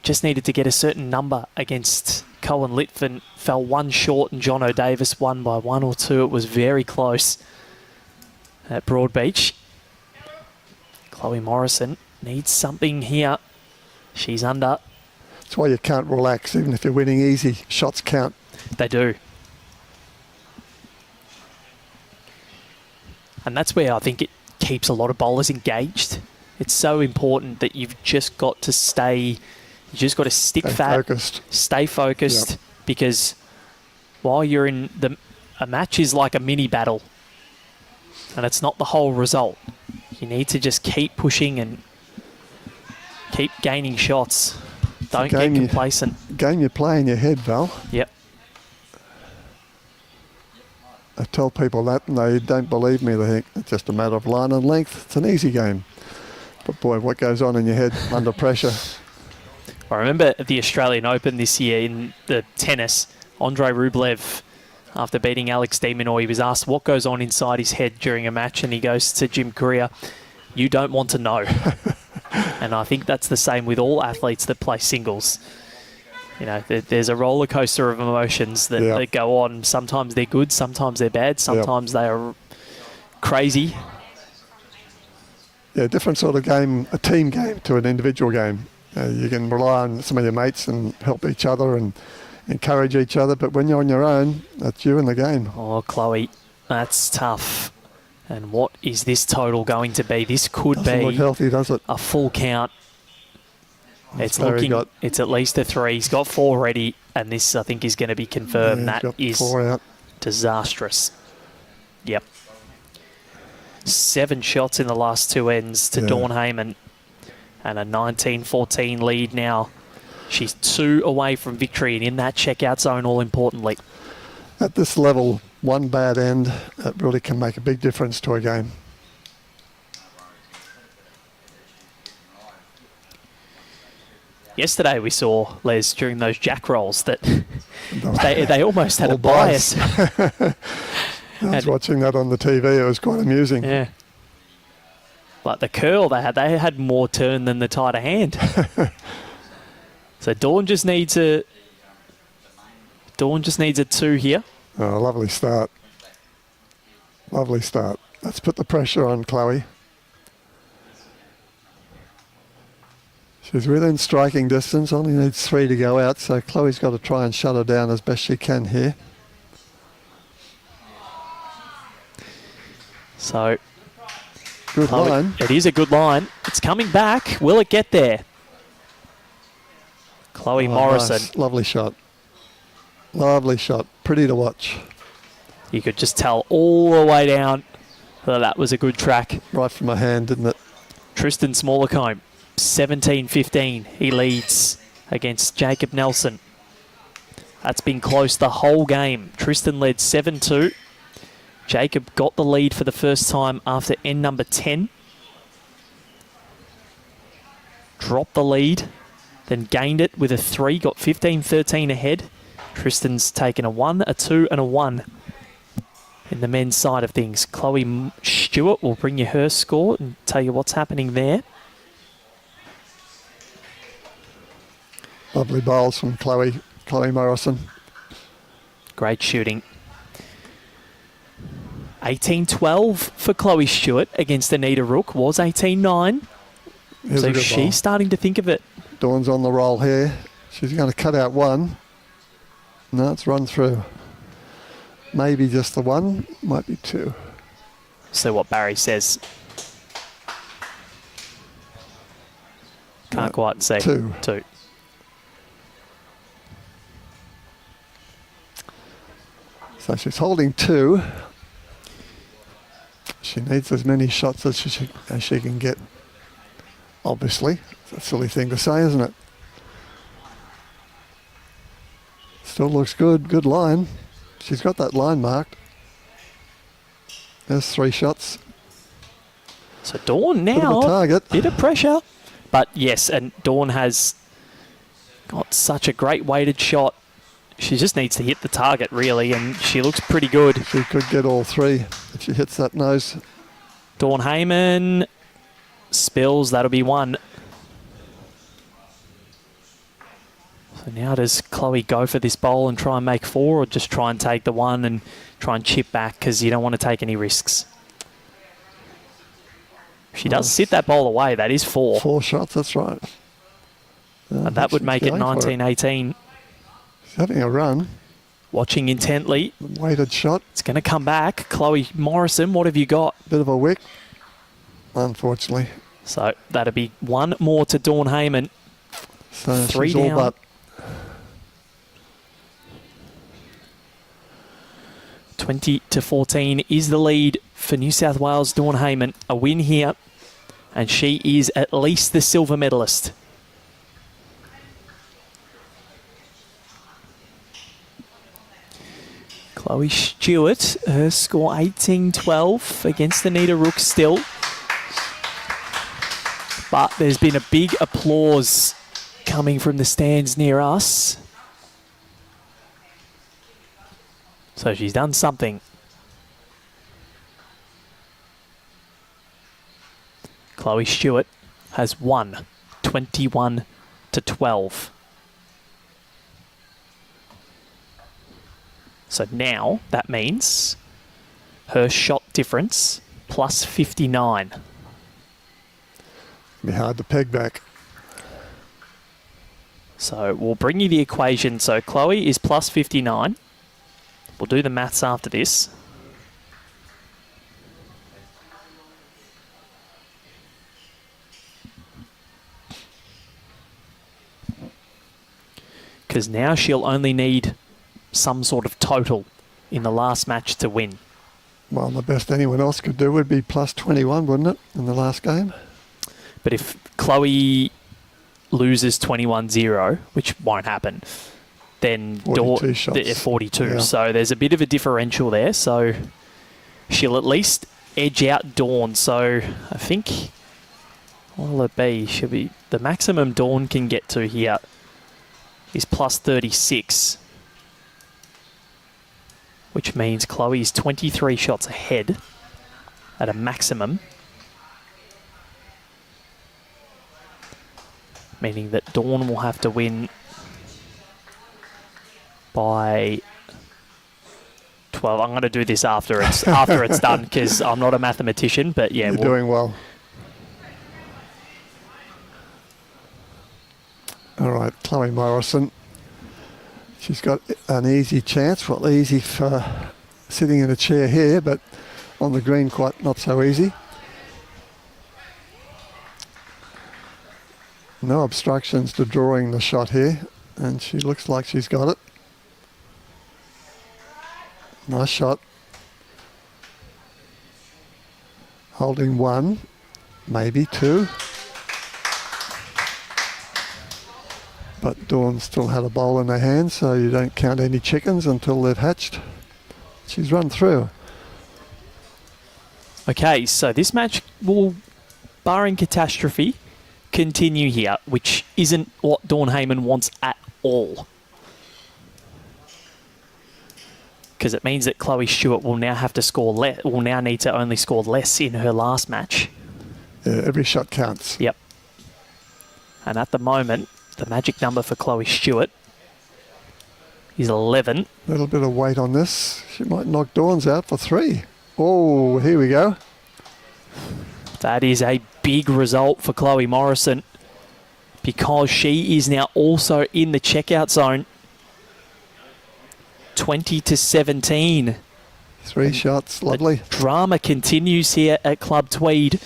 just needed to get a certain number against Cohen Litvin, fell one short, and John O'Davis won by 1 or 2. It was very close at Broadbeach. Chloe Morrison needs something here. She's under. That's why you can't relax, even if you're winning easy. Shots count. They do. And that's where I think it keeps a lot of bowlers engaged. It's so important that you've just got to stick Stay fat, focused. stay focused, Yep. because while you're in a match is like a mini battle, and it's not the whole result. You need to just keep pushing and keep gaining shots. Don't get complacent. Game you play in your head, Val. Yep. I tell people that and they don't believe me. They think it's just a matter of line and length. It's an easy game. But boy, what goes on in your head under pressure. I remember at the Australian Open this year in the tennis, Andrei Rublev, after beating Alex de Minaur, he was asked what goes on inside his head during a match, and he goes to Jim Courier, "You don't want to know." And I think that's the same with all athletes that play singles. You know, there's a roller coaster of emotions that go on. Sometimes they're good, sometimes they're bad, sometimes they are crazy. Yeah, different sort of game, a team game to an individual game. You can rely on some of your mates and help each other and encourage each other, but when you're on your own, that's you in the game. Oh, Chloe, that's tough. And what is this total going to be? This could Doesn't be look healthy, does it? a full count. It's at least a 3. He's got 4 ready, and this, I think, is going to be confirmed. Yeah, that is 4 out. Disastrous. Yep. 7 shots in the last 2 ends to Dawn Hayman, and a 19-14 lead now. She's 2 away from victory and in that checkout zone, all importantly. At this level, one bad end, it really can make a big difference to a game. Yesterday we saw, Les, during those jack rolls that they almost had a bias. I was watching that on the TV. It was quite amusing. Yeah. Like the curl they had more turn than the tighter hand. So Dawn just needs a 2 here. Oh, lovely start. Lovely start. Let's put the pressure on Chloe. She's within striking distance, only needs 3 to go out, so Chloe's got to try and shut her down as best she can here. So, good Chloe, line. It is a good line. It's coming back. Will it get there? Chloe Morrison. Nice. Lovely shot. Lovely shot. Pretty to watch. You could just tell all the way down that was a good track. Right from her hand, didn't it? Tristan Smallacombe, 17-15. He leads against Jacob Nelson. That's been close the whole game. Tristan led 7-2. Jacob got the lead for the first time after end number 10. Dropped the lead, then gained it with a 3, got 15-13 ahead. Tristan's taken a 1, a 2 and a 1 in the men's side of things. Chloe Stewart will bring you her score and tell you what's happening there. Lovely bowls from Chloe Morrison. Great shooting. 18-12 for Chloe Stewart against Anita Rook. Was 18-9. So she's starting to think of it. Dawn's on the roll here. She's going to cut out 1. No, it's run through. Maybe just the 1. Might be 2. See what Barry says. Can't quite see. 2. 2. So she's holding 2. She needs as many shots as she can get. Obviously, it's a silly thing to say, isn't it? Still looks good. Good line. She's got that line marked. There's 3 shots. So Dawn now, bit of a target. Bit of pressure. But yes, and Dawn has got such a great weighted shot. She just needs to hit the target, really, and she looks pretty good. She could get all 3 if she hits that nose. Dawn Hayman spills, that'll be 1. So now does Chloe go for this bowl and try and make 4, or just try and take the 1 and try and chip back because you don't want to take any risks? If she does sit that bowl away, that is 4. 4 shots, that's right. And that would make it 19-18. She's having a run. Watching intently. Weighted shot. It's going to come back. Chloe Morrison, what have you got? Bit of a wick, unfortunately. So that'll be 1 more to Dawn Hayman. So 3 she's down. all but. 20-14 is the lead for New South Wales. Dawn Hayman, a win here, and she is at least the silver medalist. Chloe Stewart, her score 18-12 against Anita Rook still. But there's been a big applause coming from the stands near us. So she's done something. Chloe Stewart has won 21-12. So now that means her shot difference plus 59. Be hard to peg back. So we'll bring you the equation. So Chloe is plus 59. We'll do the maths after this. Because now she'll only need some sort of total in the last match to win. Well, the best anyone else could do would be plus 21, wouldn't it, in the last game? But if Chloe loses 21-0, which won't happen, then 42 shots. 42. Yeah. So there's a bit of a differential there. So she'll at least edge out Dawn. So I think, what will it be? She'll be the maximum Dawn can get to here is plus 36. Which means Chloe's 23 shots ahead at a maximum. Meaning that Dawn will have to win by 12. I'm going to do this after it's done because I'm not a mathematician, but yeah. You're doing well. All right, Chloe Morrison. She's got an easy chance. Well, easy for sitting in a chair here, but on the green quite not so easy. No obstructions to drawing the shot here, and she looks like she's got it. Nice shot. Holding 1. maybe 2. But Dawn still had a bowl in her hand, so you don't count any chickens until they've hatched. She's run through. Okay, so this match will, barring catastrophe, continue here, which isn't what Dawn Hayman wants at all. Because it means that Chloe Stewart will now have to score less, will now need to only score less in her last match. Yeah, every shot counts. Yep. And at the moment, the magic number for Chloe Stewart is 11. A little bit of weight on this. She might knock Dawn's out for 3. Oh, here we go. That is a big result for Chloe Morrison because she is now also in the checkout zone. 20-17. 3 shots, lovely. The drama continues here at Club Tweed.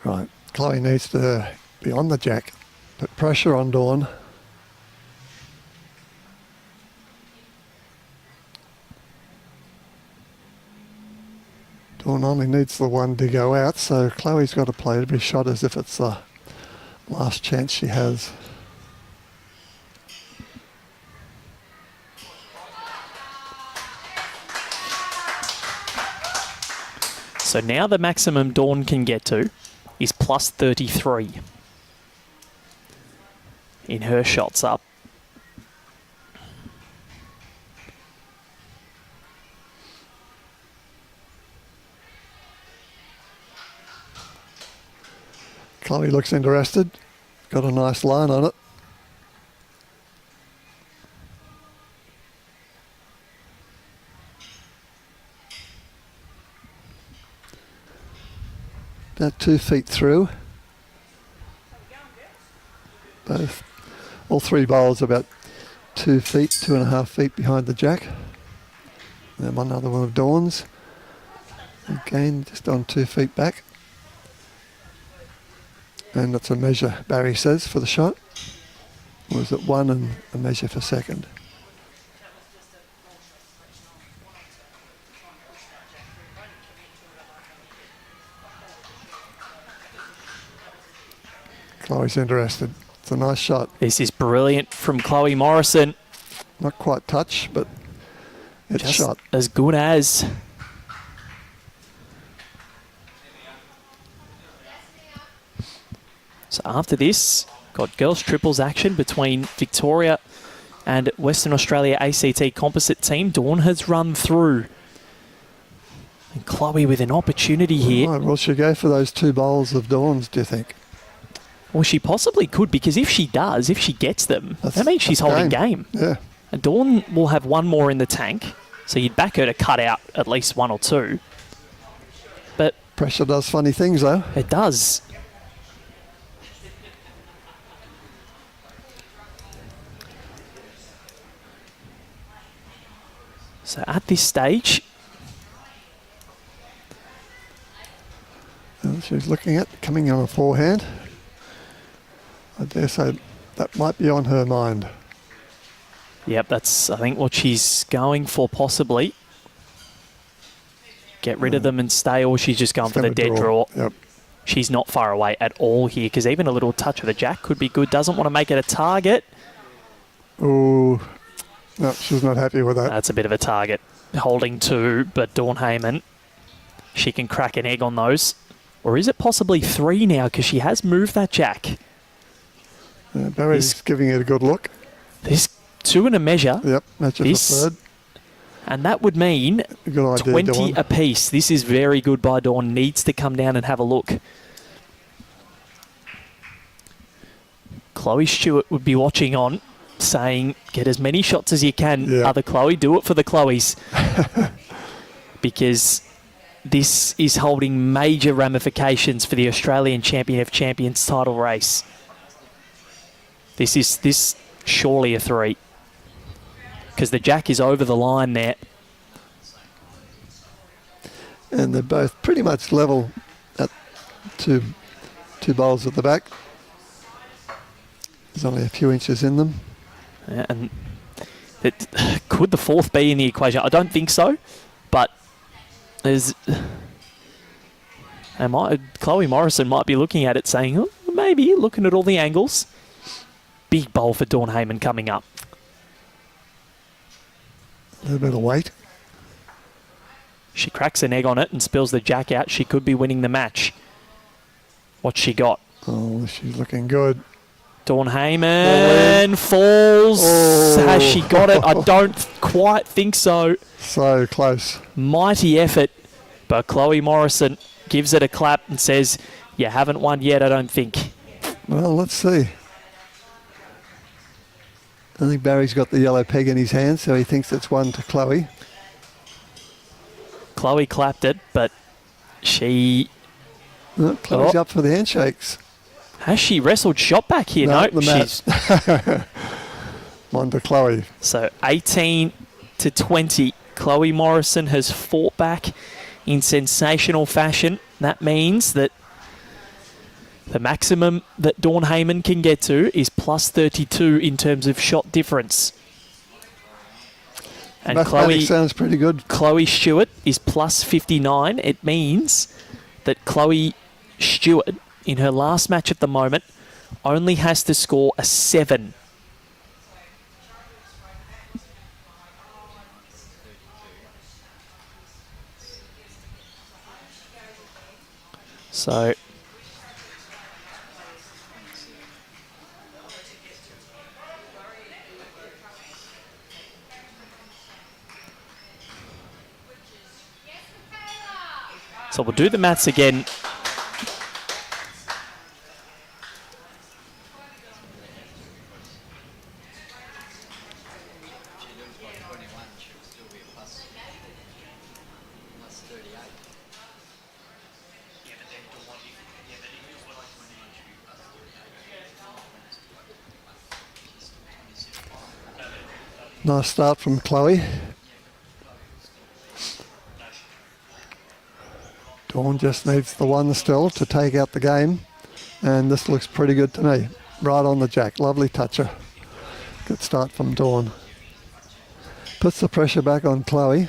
Right, Chloe needs to be on the jack, put pressure on Dawn. Dawn only needs the 1 to go out, so Chloe's got to play every shot as if it's the last chance she has. So now the maximum Dawn can get to is plus 33 in her shots up. Chloe looks interested. Got a nice line on it. About 2 feet through. All 3 bowls about 2 feet, 2.5 feet behind the jack. Then one other one of Dawn's. Again, just on 2 feet back. And that's a measure, Barry says, for the shot. Or is it 1 and a measure for second? Chloe's interested. It's a nice shot. This is brilliant from Chloe Morrison. Not quite touch, but it's Just shot. as good as. So after this, got girls triples action between Victoria and Western Australia ACT composite team. Dawn has run through. And Chloe with an opportunity here. Right, will she go for those 2 bowls of Dawn's, do you think? Well, she possibly could, because if she does, if she gets them, that means she's holding game. Yeah. And Dawn will have 1 more in the tank, so you'd back her to cut out at least 1 or 2. But Pressure does funny things, though. it does. So at this stage, She's looking at coming on a forehand. I dare say that might be on her mind. yep, that's, I think, what she's going for possibly. Get rid of them and stay, or she's just going for the dead draw. Yep. She's not far away at all here, because even a little touch of the jack could be good. Doesn't want to make it a target. Ooh. No, she's not happy with that. That's a bit of a target. Holding 2, but Dawn Hayman, she can crack an egg on those. Or is it possibly 3 now, because she has moved that jack? Barry's giving it a good look. There's 2 and a measure. Yep, that's just a third. And that would mean Good idea, 20 Dawn. apiece. This is very good by Dawn. Needs to come down and have a look. Chloe Stewart would be watching on, saying, get as many shots as you can, Yeah. other Chloe. Do it for the Chloes. Because this is holding major ramifications for the Australian Champion of Champions title race. This surely a 3. Because the jack is over the line there. And they're both pretty much level at two bowls at the back. There's only a few inches in them. Yeah, and could the 4th be in the equation? I don't think so, but Chloe Morrison might be looking at it saying, oh, maybe, looking at all the angles. Big bowl for Dawn Hayman coming up. A little bit of weight. She cracks an egg on it and spills the jack out. She could be winning the match. What's she got? Oh, she's looking good. Dawn Hayman falls. Oh. Has she got it? I don't quite think so. So close. Mighty effort. But Chloe Morrison gives it a clap and says, you haven't won yet, I don't think. Well, let's see. I think Barry's got the yellow peg in his hand, so he thinks it's 1 to Chloe. Chloe clapped it, but she... Oh, Chloe's up for the handshakes. Has she wrestled shot back here? No, the match. 1 to Chloe. So 18 to 20. Chloe Morrison has fought back in sensational fashion. That means that the maximum that Dawn Hayman can get to is plus 32 in terms of shot difference. And Chloe sounds pretty good. Chloe Stewart is plus 59. It means that Chloe Stewart, in her last match at the moment, only has to score a 7. So we'll do the maths again. Nice start from Chloe. Dawn just needs the 1 still to take out the game. And this looks pretty good to me. Right on the jack. Lovely toucher. Good start from Dawn. Puts the pressure back on Chloe.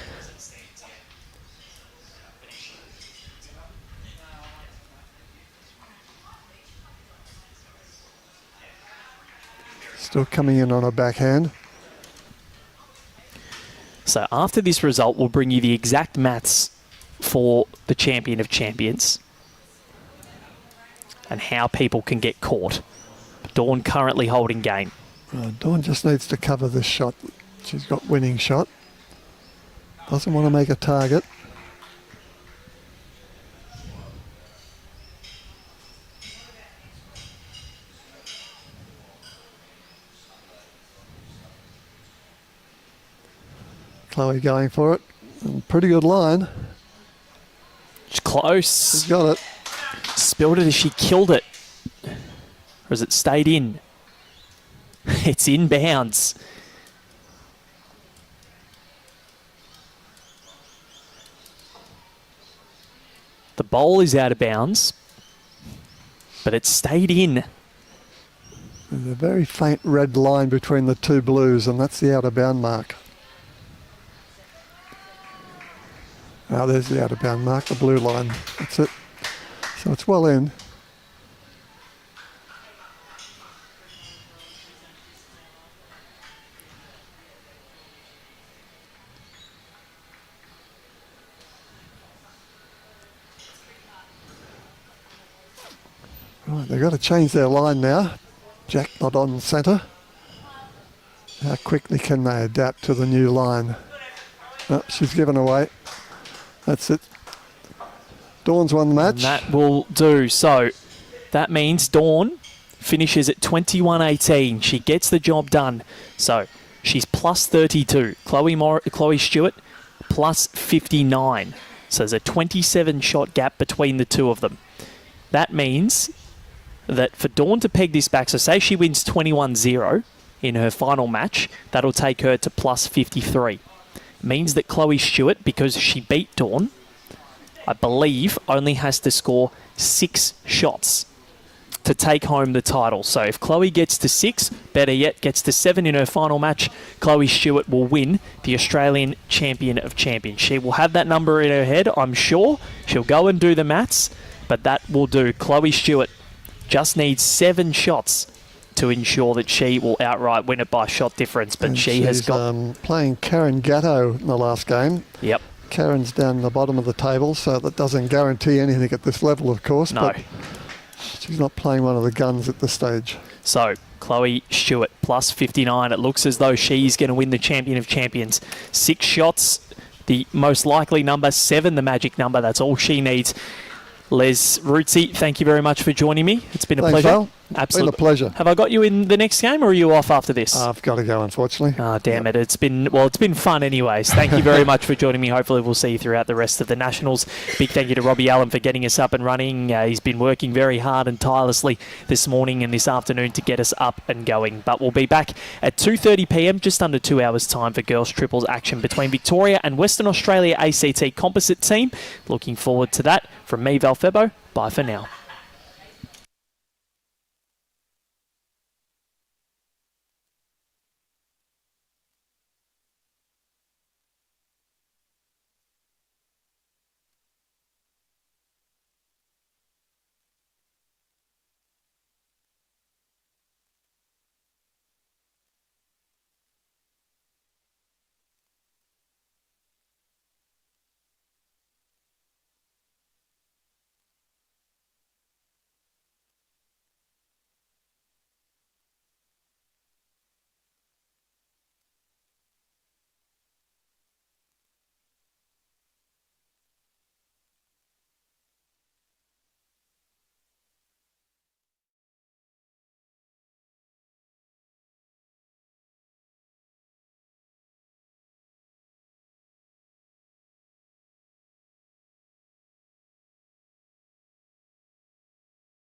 Still coming in on a backhand. So after this result, we'll bring you the exact maths for the Champion of Champions and how people can get caught. Dawn currently holding game. Dawn just needs to cover this shot. She's got winning shot. Doesn't want to make a target. Chloe going for it. Pretty good line. It's close. She's got it. Spilled it as she killed it. Or has it stayed in? It's in bounds. The bowl is out of bounds, but it stayed in. There's a very faint red line between the two blues, and that's the out of bound mark. Oh, there's the out of bound mark, the blue line. That's it. So it's well in. Right, they've got to change their line now. Jack not on centre. How quickly can they adapt to the new line? Oh, she's given away. That's it. Dawn's won the match. And that will do. So that means Dawn finishes at 21-18. She gets the job done. So she's plus 32. Chloe Stewart plus 59. So there's a 27-shot gap between the two of them. That means that for Dawn to peg this back, so say she wins 21-0 in her final match, that'll take her to plus 53. Means that Chloe Stewart, because she beat Dawn, I believe only has to score 6 shots to take home the title. So if Chloe gets to 6, better yet, gets to 7 in her final match, Chloe Stewart will win the Australian Champion of Champions. She will have that number in her head, I'm sure. She'll go and do the maths, but that will do. Chloe Stewart just needs 7 shots to ensure that she will outright win it by shot difference. But and she has got... playing Karen Gatto in the last game. Yep. Karen's down the bottom of the table, so that doesn't guarantee anything at this level, of course. No. But she's not playing one of the guns at this stage. So, Chloe Stewart, plus 59. It looks as though she's going to win the Champion of Champions. 6 shots, the most likely number. 7, the magic number. That's all she needs. Les Rootsy, thank you very much for joining me. It's been a Thanks, pleasure. Val. Absolutely. Been a pleasure. Have I got you in the next game, or are you off after this? I've got to go, unfortunately. Oh, damn it. It's been fun anyways. Thank you very much for joining me. Hopefully we'll see you throughout the rest of the Nationals. Big thank you to Robbie Allen for getting us up and running. He's been working very hard and tirelessly this morning and this afternoon to get us up and going. But we'll be back at 2:30 p.m, just under 2 hours time for girls triples action between Victoria and Western Australia ACT composite team. Looking forward to that. From me, Val Febo, bye for now.